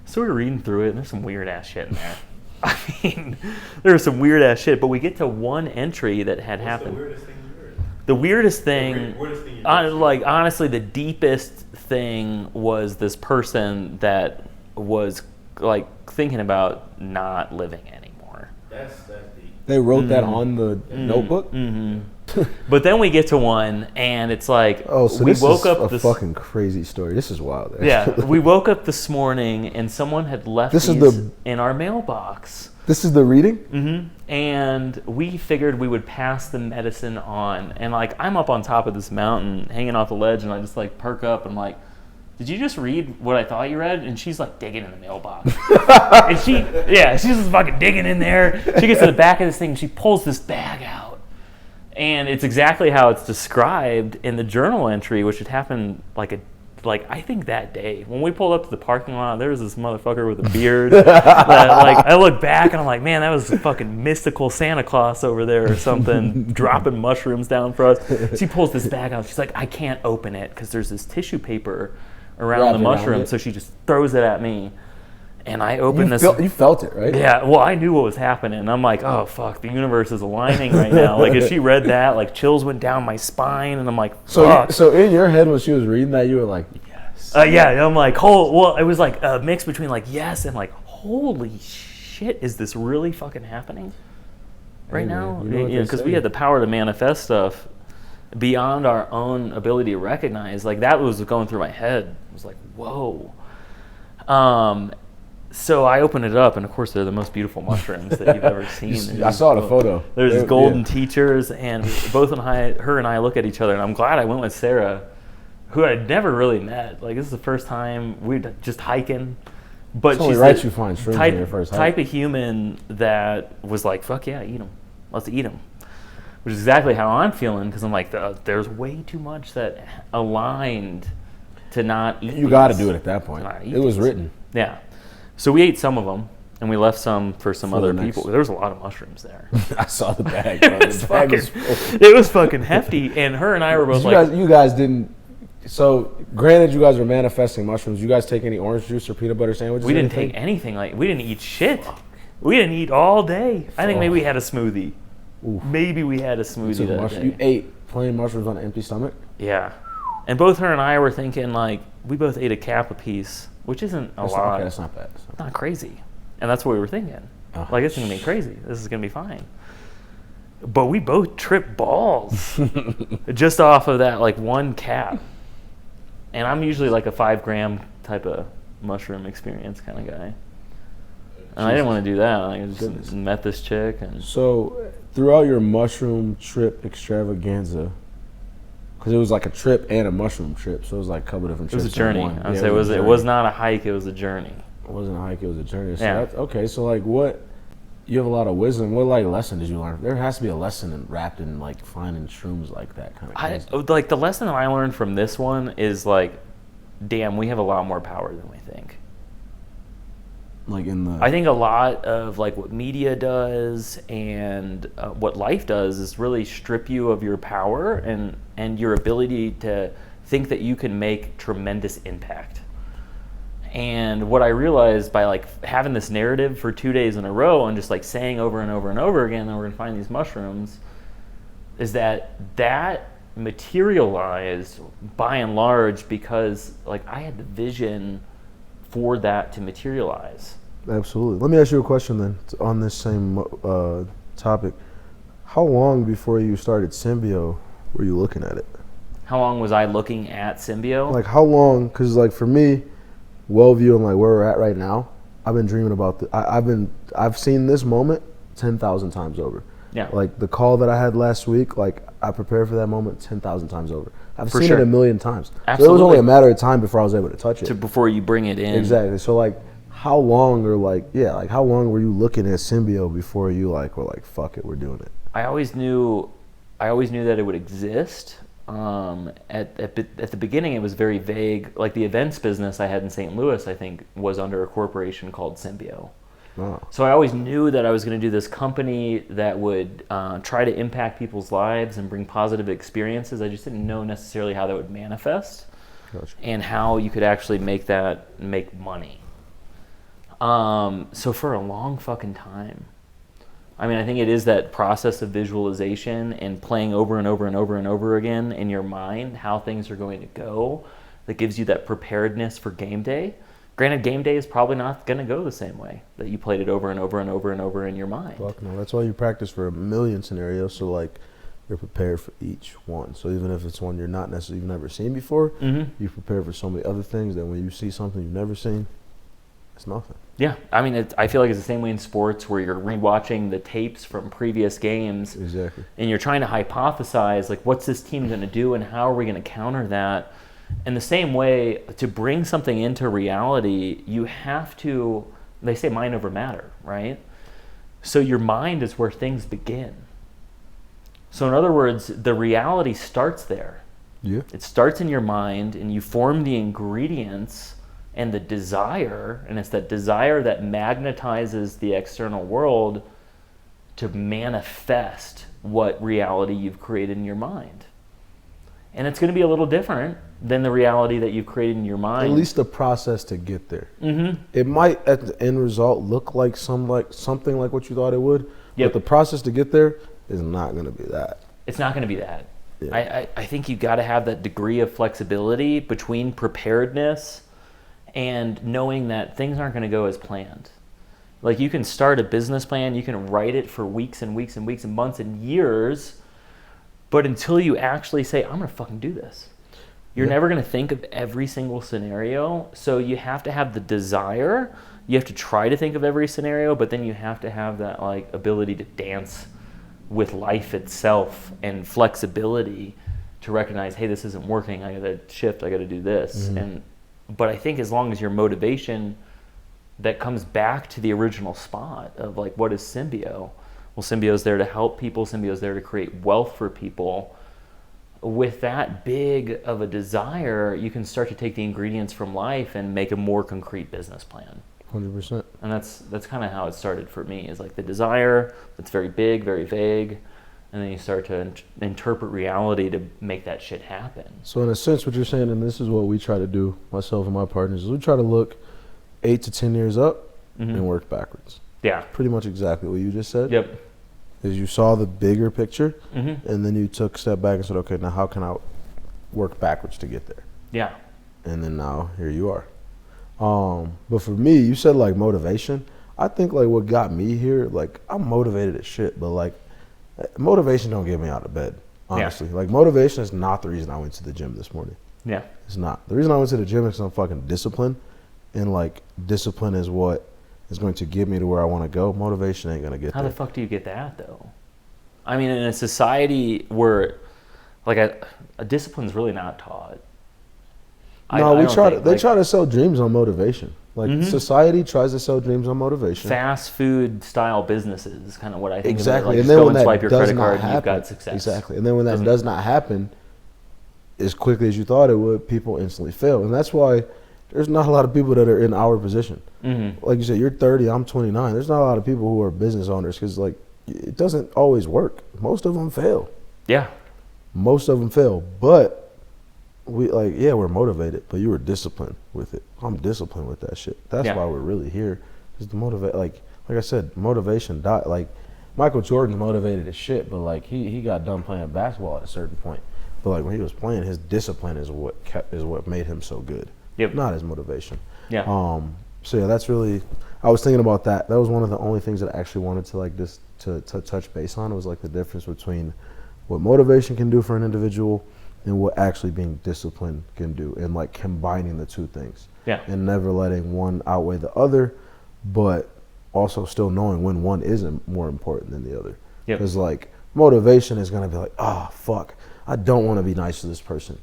So we were reading through it, and there's some weird-ass shit in there. I mean, there was some weird ass shit, but we get to one entry that had happened. The weirdest thing you heard? The weirdest thing, Weirdest thing you heard? like honestly, the deepest thing was this person that was like thinking about not living anymore. That's deep. They wrote that on the notebook. Mm-hmm. But then we get to one, and it's like, Oh, so we this woke is up a fucking crazy story. This is wild. Actually. Yeah, we woke up this morning, and someone had left This is these in our mailbox. This is the reading? Mm-hmm. And we figured we would pass the medicine on. And like, I'm up on top of this mountain, hanging off the ledge, and I just like perk up. And I'm like, did you just read what I thought you read? And she's like digging in the mailbox. And she's just fucking digging in there. She gets to the back of this thing, and she pulls this bag out. And it's exactly how it's described in the journal entry, which had happened like I think that day when we pulled up to the parking lot, there was this motherfucker with a beard. That, like, I look back and I'm like, man, that was a fucking mystical Santa Claus over there or something, dropping mushrooms down for us. She pulls this bag out. She's like, I can't open it because there's this tissue paper around the mushroom. So she just throws it at me, and I open this. You felt it, right? Yeah, well, I knew what was happening. I'm like, oh, fuck, the universe is aligning right now. Like, as she read that, like, chills went down my spine, and I'm like, fuck. So in your head when she was reading that, you were like, yes. Yeah, and I'm like, well, it was like a mix between like, yes, and like, holy shit, is this really fucking happening right now? Because we had the power to manifest stuff beyond our own ability to recognize. Like, that was going through my head. I was like, whoa. So I opened it up, and of course, they're the most beautiful mushrooms that you've ever seen. I saw the photo. There's golden teachers, and her and I look at each other, and I'm glad I went with Sarah, who I'd never really met. Like, this is the first time we're just hiking. But it's only she's right you find shrooms on your first hike. Type of human that was like, fuck yeah, eat them. Let's eat them. Which is exactly how I'm feeling, because I'm like, there's way too much that aligned to not eat. You got to do it at that point. It was written. Yeah. So we ate some of them, and we left some for some other people. There was a lot of mushrooms there. I saw the bag. It was fucking hefty, and her and I were both you guys didn't. So, granted, you guys were manifesting mushrooms. You guys take any orange juice or peanut butter sandwiches? We didn't take anything. Like, we didn't eat shit. We didn't eat all day. I think maybe we had a smoothie. Oof. Maybe we had a smoothie that day. You ate plain mushrooms on an empty stomach? Yeah. And both her and I were thinking, like, we both ate a cap apiece, which isn't a lot. Okay, that's not bad. Not crazy. And that's what we were thinking. Oh, like, it's going to be crazy. This is going to be fine. But we both tripped balls just off of that, like, one cap. And I'm usually like a 5 gram type of mushroom experience kind of guy. And I didn't want to do that. Like, I just met this chick. And so, throughout your mushroom trip extravaganza, because it was like a trip and a mushroom trip, so it was like a couple different trips. It was a journey. I would say it was not a hike, it was a journey. It wasn't a hike, it was a journey. So yeah. Okay, so like what, you have a lot of wisdom. What like lesson did you learn? There has to be a lesson wrapped in like finding shrooms like that kind of crazy. Like the lesson that I learned from this one is like, damn, we have a lot more power than we think. Like I think a lot of like what media does and what life does is really strip you of your power and your ability to think that you can make tremendous impact. And what I realized by like having this narrative for 2 days in a row and just like saying over and over and over again that we're gonna find these mushrooms is that materialized by and large because like I had the vision for that to materialize. Absolutely. Let me ask you a question then on this same topic. How long before you started Symbio were you looking at it? How long was I looking at Symbio? Like how long? Because like for me, Wellvue and like where we're at right now, I've been dreaming about I've seen this moment 10,000 times over. Yeah. Like the call that I had last week, like I prepared for that moment 10,000 times over. I've For seen sure. it a million times. So it was Absolutely. only a matter of time before I was able to touch it. Before you bring it in. Exactly. So like, how long how long were you looking at Symbio before you were like, fuck it, we're doing it? I always knew that it would exist. At the beginning, it was very vague. Like the events business I had in St. Louis, I think, was under a corporation called Symbio. Oh. So I always knew that I was going to do this company that would try to impact people's lives and bring positive experiences. I just didn't know necessarily how that would manifest. Gotcha. And how you could actually make money. So for a long fucking time, I mean, I think it is that process of visualization and playing over and over and over and over again in your mind how things are going to go that gives you that preparedness for game day. Granted, game day is probably not going to go the same way that you played it over and over and over and over in your mind. Fuck no. That's why you practice for a million scenarios. So like, you're prepared for each one. So even if it's one you're not necessarily you've never seen before, you prepare for so many other things that when you see something you've never seen, it's nothing. Yeah, I mean, I feel like it's the same way in sports where you're rewatching the tapes from previous games. Exactly. And you're trying to hypothesize, like, what's this team going to do and how are we going to counter that? In the same way, to bring something into reality, you have to, they say mind over matter, right? So your mind is where things begin. So in other words, the reality starts there. Yeah. It starts in your mind and you form the ingredients and the desire, and it's that desire that magnetizes the external world to manifest what reality you've created in your mind. And it's going to be a little different than the reality that you've created in your mind. At least the process to get there. It might, at the end result, look like something like what you thought it would, but the process to get there is not going to be that. It's not going to be that. Yeah. I think you've got to have that degree of flexibility between preparedness and knowing that things aren't going to go as planned. Like you can start a business plan, you can write it for weeks and weeks and weeks and months and years, but until you actually say, I'm going to fucking do this, you're never going to think of every single scenario. So you have to have the desire. You have to try to think of every scenario, but then you have to have that like ability to dance with life itself and flexibility to recognize, hey, this isn't working. I got to shift. I got to do this. But I think as long as your motivation that comes back to the original spot of like, what is Symbio? Well, Symbio's there to help people. Symbio's there to create wealth for people. With that big of a desire, you can start to take the ingredients from life and make a more concrete business plan. 100%. And that's kind of how it started for me, is like the desire that's very big, very vague, and then you start to interpret reality to make that shit happen. So in a sense, what you're saying, and this is what we try to do, myself and my partners, is we try to look 8 to 10 years up and work backwards. Yeah. Pretty much exactly what you just said. Yep. Is you saw the bigger picture, and then you took a step back and said, okay, now how can I work backwards to get there? Yeah. And then now here you are. But for me, you said like motivation. I think like what got me here, like I'm motivated as shit, but like motivation don't get me out of bed, honestly. Like motivation is not the reason I went to the gym this morning. Yeah. It's not. The reason I went to the gym is because I'm fucking disciplined, and like discipline is what is going to get me to where I want to go. Motivation ain't gonna get How there. the fuck do you get that though? I mean, in a society where like a discipline's really not taught. No, they like, try to sell dreams on motivation. Like society tries to sell dreams on motivation. fast food style businesses is kind of what I think. Exactly. Of it. Like, And then just go when and that swipe your does credit not card and you've happen, got success. exactly. And then when that does not happen as quickly as you thought it would, people instantly fail. And that's why there's not a lot of people that are in our position. Like you said, you're 30, I'm 29. There's not a lot of people who are business owners because like it doesn't always work. Most of them fail. Yeah. Most of them fail, but we're motivated, but you were disciplined with it. I'm disciplined with that shit. That's why we're really here. Is to motivate, like I said, motivation. Like Michael Jordan's motivated as shit, but like he got done playing basketball at a certain point. But like when he was playing, his discipline is what made him so good. Yep. Not his motivation. Yeah. So yeah, that's really. I was thinking about that. That was one of the only things that I actually wanted to like to touch base on. It was like the difference between what motivation can do for an individual and what actually being disciplined can do, and like combining the two things. Yeah. And never letting one outweigh the other, but also still knowing when one isn't more important than the other. Yep. Because like motivation is gonna be like, oh fuck, I don't want to be nice to this person.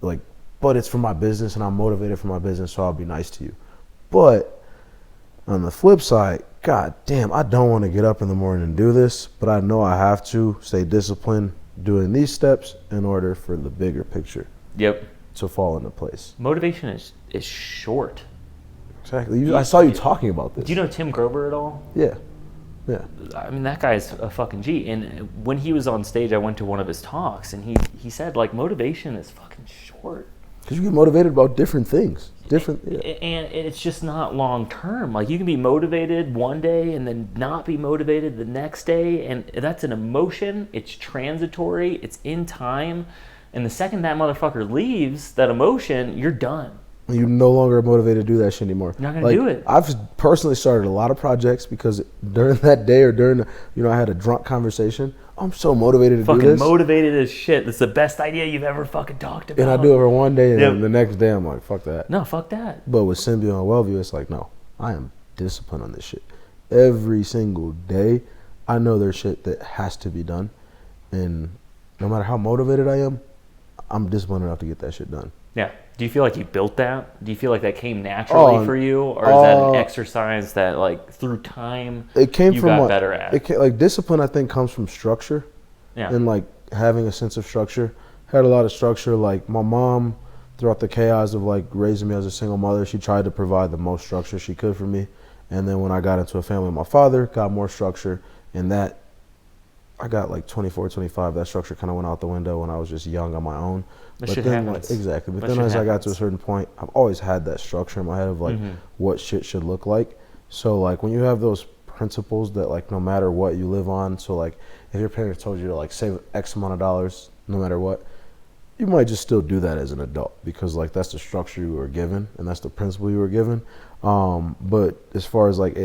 like, but it's for my business and I'm motivated for my business, so I'll be nice to you. But on the flip side, god damn, I don't want to get up in the morning and do this, but I know I have to stay disciplined doing these steps in order for the bigger picture to fall into place. Motivation is short. Exactly. I saw you talking about this. Do you know Tim Grover at all? Yeah. Yeah. I mean, that guy's a fucking G. And when he was on stage, I went to one of his talks, and he said, like, motivation is fucking short. Because you get motivated about different things. And it's just not long term. Like, you can be motivated one day and then not be motivated the next day, and that's an emotion. It's transitory. It's in time. And the second that motherfucker leaves, that emotion, you're done. You're no longer motivated to do that shit anymore. You're not gonna do it. I've personally started a lot of projects because during that day or during, I had a drunk conversation. I'm so motivated to do this. Fucking motivated as shit. That's the best idea you've ever fucking talked about. And I do it for one day, and then the next day I'm like, fuck that. No, fuck that. But with Symbio and Wellvue, it's like, no, I am disciplined on this shit. Every single day, I know there's shit that has to be done. And no matter how motivated I am, I'm disciplined enough to get that shit done. Yeah. Do you feel like you built that? Do you feel like that came naturally for you? Or is that an exercise that, like, through time, you got better at? Like, discipline, I think, comes from structure. Yeah. And, like, having a sense of structure. Had a lot of structure. Like, my mom, throughout the chaos of, like, raising me as a single mother, she tried to provide the most structure she could for me. And then when I got into a family with my father, got more structure. And that, I got, like, 24, 25. That structure kind of went out the window when I was just young on my own. But then, like, exactly. But then as I got to a certain point, I've always had that structure in my head of, like, what shit should look like. So, like, when you have those principles that, like, no matter what you live on, so, like, if your parents told you to, like, save X amount of dollars no matter what, you might just still do that as an adult because, like, that's the structure you were given and that's the principle you were given. But as far as, like,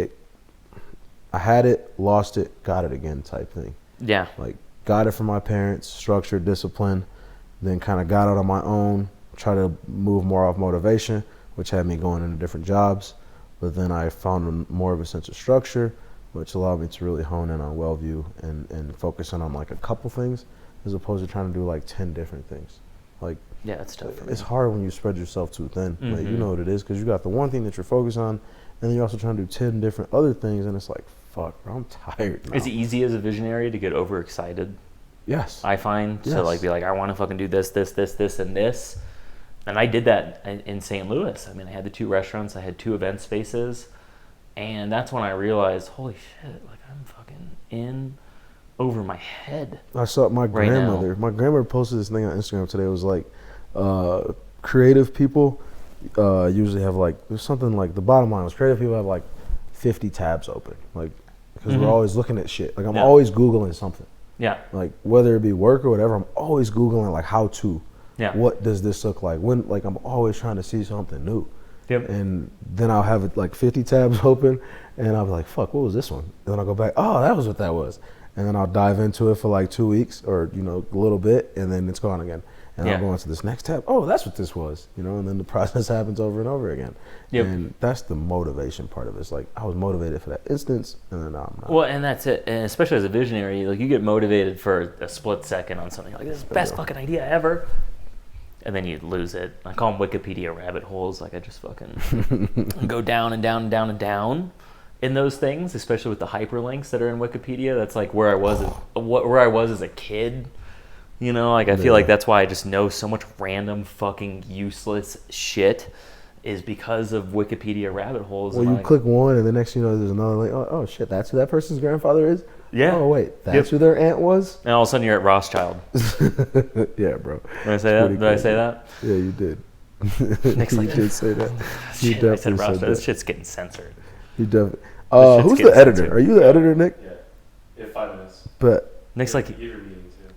I had it, lost it, got it again type thing. Yeah. Like, got it from my parents, structure, discipline, then kind of got it on my own, try to move more off motivation, which had me going into different jobs. But then I found more of a sense of structure, which allowed me to really hone in on Wellvue and focusing on, like, a couple things as opposed to trying to do, like, 10 different things. Like, yeah, that's tough for me. It's hard when you spread yourself too thin. Like, you know what it is because you got the one thing that you're focused on, and then you're also trying to do 10 different other things, and it's like, fuck, bro, I'm tired now. Is it easy as a visionary to get overexcited? Yes. I find to, like, be like, I want to fucking do this, and this. And I did that in St. Louis. I mean, I had the 2 restaurants, I had 2 event spaces, and that's when I realized, holy shit, like, I'm fucking in over my head. I saw my grandmother. My grandmother posted this thing on Instagram today. It was like, creative people usually have, like, there's something like, the bottom line was creative people have, like, 50 tabs open, like, because we're always looking at shit. Like, I'm always Googling something. Yeah. Like, whether it be work or whatever, I'm always Googling, like, how to. Yeah. What does this look like? When, like, I'm always trying to see something new. Yep. And then I'll have, like, 50 tabs open, and I'll be like, fuck, what was this one? And then I'll go back, oh, that was what that was. And then I'll dive into it for, like, 2 weeks or, a little bit, and then it's gone again. And I'll go into this next tab. Oh, that's what this was, and then the process happens over and over again. Yep. And that's the motivation part of it. It's like, I was motivated for that instance, and then now I'm not. Well, and that's it. And especially as a visionary, like, you get motivated for a split second on something. Like, this is the best fucking idea ever. And then you lose it. I call them Wikipedia rabbit holes. Like, I just fucking go down and down and down and down in those things, especially with the hyperlinks that are in Wikipedia. That's like where I was as a kid. Like, I feel like that's why I just know so much random fucking useless shit is because of Wikipedia rabbit holes. Well, you click one, and the next thing you know, there's another link. Oh shit, that's who that person's grandfather is? Yeah. Oh wait, that's who their aunt was? And all of a sudden you're at Rothschild. Yeah, bro. Did I say that? Did I say that? Yeah, you did. Nick's like, you did say that. You shit, I said definitely Rothschild. said that. This shit's getting censored. You definitely. Who's the editor? Censored. Are you the editor, Nick? Yeah. You have 5 minutes. But Nick's like, Your meetings, yeah.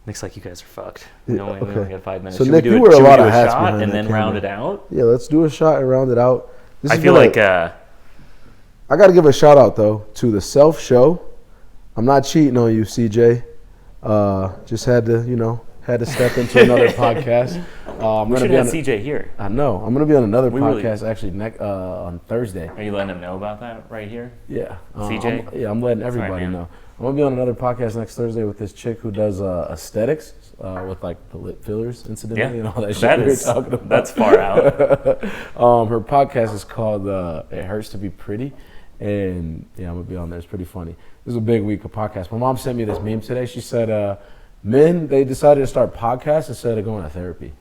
Nick's like, you guys are fucked. Yeah, We only got 5 minutes. So Should Nick, we do you wear a lot do of hats shot behind and that then camera. round it out? Yeah, let's do a shot and round it out. I feel like I got to give a shout out though to the Self Show. I'm not cheating on you, CJ. Just had to, Had to step into another podcast. We should have CJ here. I know. I'm going to be on another really- podcast actually on Thursday. Are you letting him know about that right here? Yeah. CJ? I'm letting everybody man. know. I'm going to be on another podcast next Thursday with this chick who does aesthetics with like the lip fillers, incidentally, and all that shit we were talking about. That's far out. Her podcast is called It Hurts to Be Pretty. And yeah, I'm going to be on there. It's pretty funny. This is a big week of podcasts. My mom sent me this meme today. She said, men, they decided to start podcasts instead of going to therapy.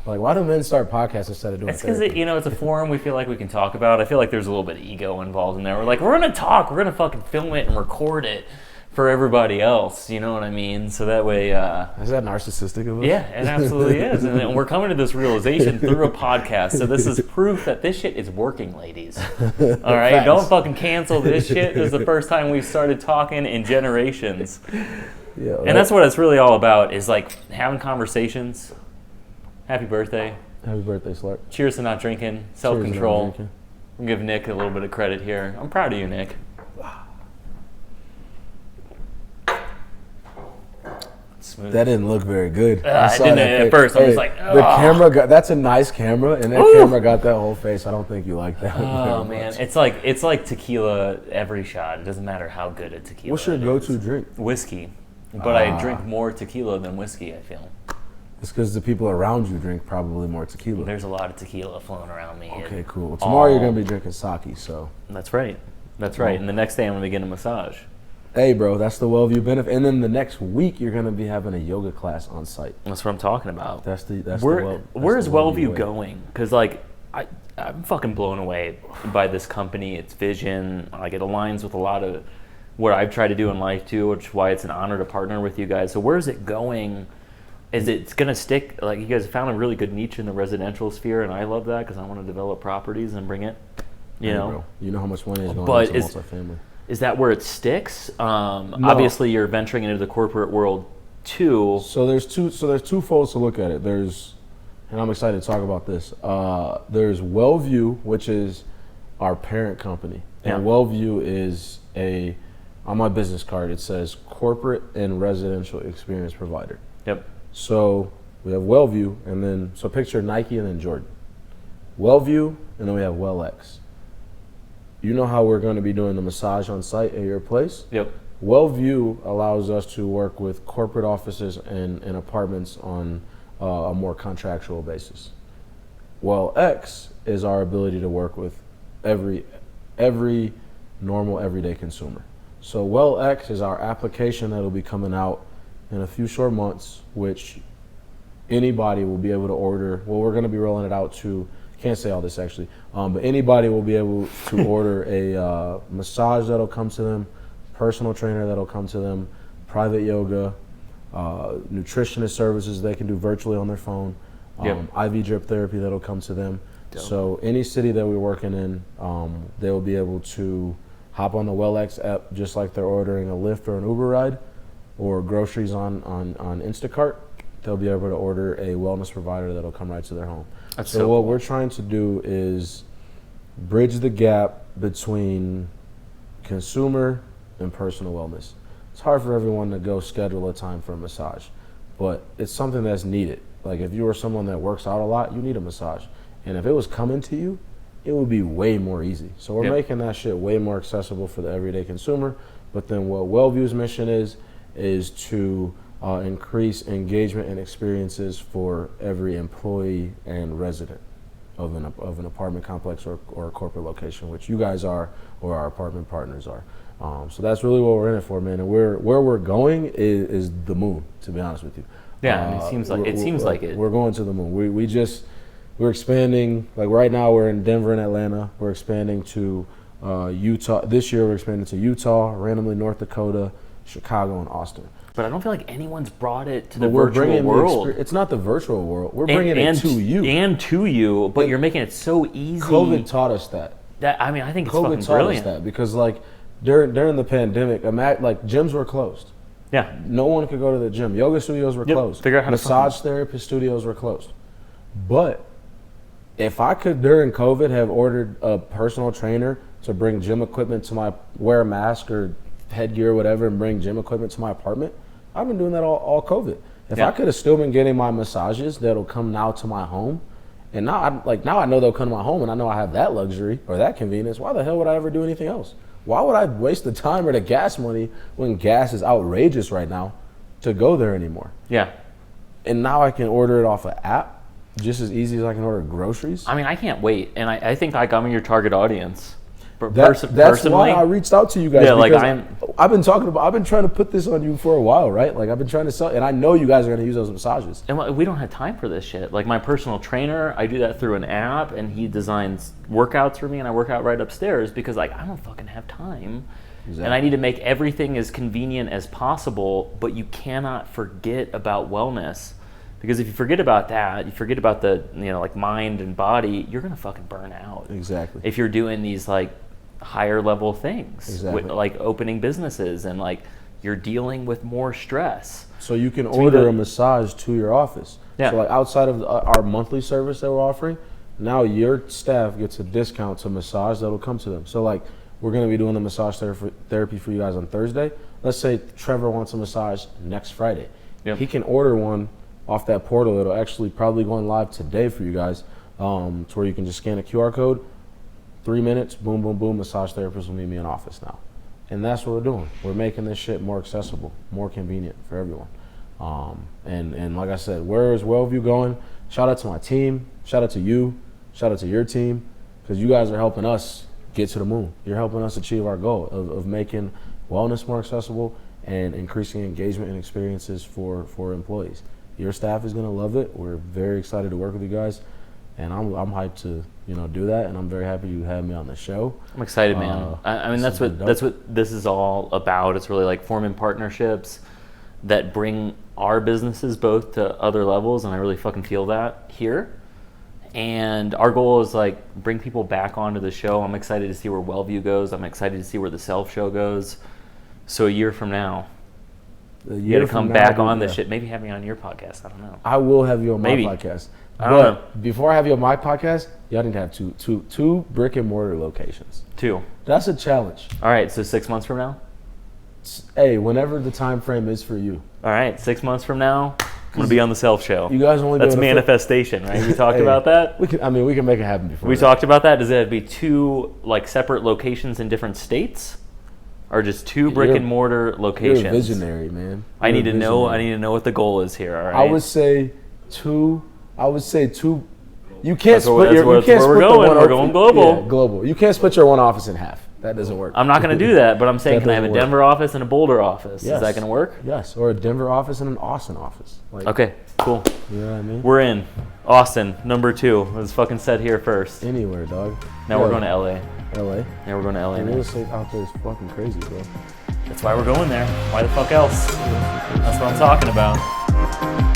Like, why do men start podcasts instead of doing It's because, therapy? it's a forum we feel like we can talk about. I feel like there's a little bit of ego involved in there. We're like, we're going to talk. We're going to fucking film it and record it for everybody else. You know what I mean? So that way... Is that narcissistic of us? Yeah, it absolutely is. And we're coming to this realization through a podcast. So this is proof that this shit is working, ladies. All right? Facts. Don't fucking cancel this shit. This is the first time we've started talking in generations. Yeah. And that's what it's really all about, is like having conversations. Happy birthday. Happy birthday, Slark. Cheers to not drinking. Cheers to Self-control. not drinking. I'll give Nick a little bit of credit here. I'm proud of you, Nick. Smooth. That didn't look very good. I saw didn't that at face. first. I was like, the "Ugh." camera got, that's a nice camera, and that Ooh. camera got that whole face. I don't think you like that. Oh very man, much. it's like tequila every shot. It doesn't matter how good a tequila. What's your it go-to is. drink? Whiskey, but I drink more tequila than whiskey. I feel It's because the people around you drink probably more tequila. there's a lot of tequila flowing around me. Okay, and cool. Tomorrow you're all- gonna be drinking sake, so. That's right. That's right. And the next day I'm gonna be getting a massage. Hey, bro, that's the Wellvue benefit. And then the next week you're gonna be having a yoga class on site. That's what I'm talking about. That's the Where's Wellvue way. going? Because like I'm fucking blown away by this company, its vision. Like it aligns with a lot of what I've tried to do in life too, which is why it's an honor to partner with you guys. So where's it going? Is it gonna stick? Like you guys found a really good niche in the residential sphere, and I love that because I want to develop properties and bring it. You know, Bro, you know how much money is going But into is- multifamily. is that where it sticks? Obviously, you're venturing into the corporate world too. So there's two folds to look at it. There's, and I'm excited to talk about this. There's Wellvue, which is our parent company, and Yeah. Wellvue is on my business card it says corporate and residential experience provider. Yep. So we have Wellvue, and then so picture Nike and then Jordan. Wellvue, and then we have WellX. You know how we're going to be doing the massage on site at your place? Yep. Wellvue allows us to work with corporate offices and apartments on a more contractual basis. WellX is our ability to work with every normal everyday consumer. So WellX is our application that will be coming out in a few short months, which anybody will be able to order. Well, we're going to be rolling it out to, can't say all this actually, but anybody will be able to order a massage that'll come to them, personal trainer that'll come to them, private yoga, nutritionist services they can do virtually on their phone, IV drip therapy that'll come to them. Dope. So any city that we're working in, they'll be able to hop on the WellX app just like they're ordering a Lyft or an Uber ride or groceries on Instacart. They'll be able to order a wellness provider that'll come right to their home. That's So so what cool. we're trying to do is bridge the gap between consumer and personal wellness. It's hard for everyone to go schedule a time for a massage, but it's something that's needed. Like if you are someone that works out a lot, you need a massage. And if it was coming to you, it would be way more easy. So we're Yep. making that shit way more accessible for the everyday consumer. But then what Wellvue's mission is to increase engagement and experiences for every employee and resident of an apartment complex or a corporate location, which you guys are, or our apartment partners are. So that's really what we're in it for, man. And where we're going is the moon, to be honest with you. Yeah, I mean, it seems like it. We're going to the moon. We're expanding. Like right now, we're in Denver and Atlanta. We're expanding to Utah. This year, we're expanding to Utah, randomly North Dakota, Chicago, and Austin. But I don't feel like anyone's brought it to the But we're virtual bringing world. it's not the virtual world. We're bringing it to you. And to you, but you're making it so easy. COVID taught us that. I mean, I think it's COVID fucking taught brilliant. us that because like during the pandemic, like gyms were closed. Yeah. No one could go to the gym. Yoga studios were Yep. closed. Figure out how to Massage therapist studios were closed. But if I could during COVID have ordered a personal trainer to bring gym equipment to wear a mask or headgear or whatever and bring gym equipment to my apartment, I've been doing that all COVID. If Yeah. I could have still been getting my massages that'll come now to my home, and now I know they'll come to my home, and I know I have that luxury or that convenience. Why the hell would I ever do anything else? Why would I waste the time or the gas money when gas is outrageous right now to go there anymore? Yeah. And now I can order it off an app just as easy as I can order groceries. I mean, I can't wait, and I think like I'm your target audience. That's Personally, why I reached out to you guys. Yeah, like because I've been trying to put this on you for a while, right? Like I've been trying to sell, and I know you guys are going to use those massages. and we don't have time for this shit. Like my personal trainer, I do that through an app, and he designs workouts for me, and I work out right upstairs because like I don't fucking have time. Exactly. And I need to make everything as convenient as possible, but you cannot forget about wellness. Because if you forget about that, you forget about the, like mind and body, you're going to fucking burn out. Exactly. If you're doing these like higher level things, Exactly. like opening businesses and like you're dealing with more stress. So you can order a massage to your office. Yeah. So like outside of our monthly service that we're offering, now your staff gets a discount to massage that'll come to them. So like we're going to be doing a massage therapy for you guys on Thursday. Let's say Trevor wants a massage next Friday. Yep. He can order one off that portal. It'll actually probably going live today for you guys, to where you can just scan a QR code, 3 minutes, boom, boom, boom, massage therapist will meet me in office now. And that's what we're doing. We're making this shit more accessible, more convenient for everyone. And like I said, where is Wellvue going? Shout out to my team. Shout out to you. Shout out to your team, because you guys are helping us get to the moon. You're helping us achieve our goal of making wellness more accessible and increasing engagement and experiences for employees. Your staff is gonna love it. We're very excited to work with you guys, and I'm hyped to do that. And I'm very happy you had me on the show. I'm excited, man. I mean, that's what this is all about. It's really like forming partnerships that bring our businesses both to other levels, and I really fucking feel that here. And our goal is like bring people back onto the show. I'm excited to see where Wellvue goes. I'm excited to see where the Self Show goes. So a year from now, you got to come back on this shit. Maybe have me on your podcast. I don't know. I will have you on my podcast. I don't know. Before I have you on my podcast, y'all need to have two brick and mortar locations. 2. That's a challenge. All right. So 6 months from now. Hey, whenever the time frame is for you. All right. 6 months from now, I'm gonna be on the Self Show. You guys only That's manifestation, right? We talked Hey, about that. We can make it happen before. We that. talked about that. Does it have to be 2 like separate locations in different states, or just 2 brick and mortar locations? You're a visionary, man. I need to know what the goal is here. All right. I would say two. You can't That's where split we're going. We're going global. Yeah, global. You can't split your one office in half. That doesn't work. I'm not going to do that, but I'm saying, That can I have a doesn't work. Denver office and a Boulder office? Yes. Is that going to work? Yes, or a Denver office and an Austin office. Like, Okay, cool. You know what I mean? We're in. Austin, number 2. Let's fucking set here first. Anywhere, dog. Now we're going to LA. LA. Yeah, we're going to LA. The man. real estate out there is fucking crazy, bro. That's why we're going there. Why the fuck else? That's what I'm talking about.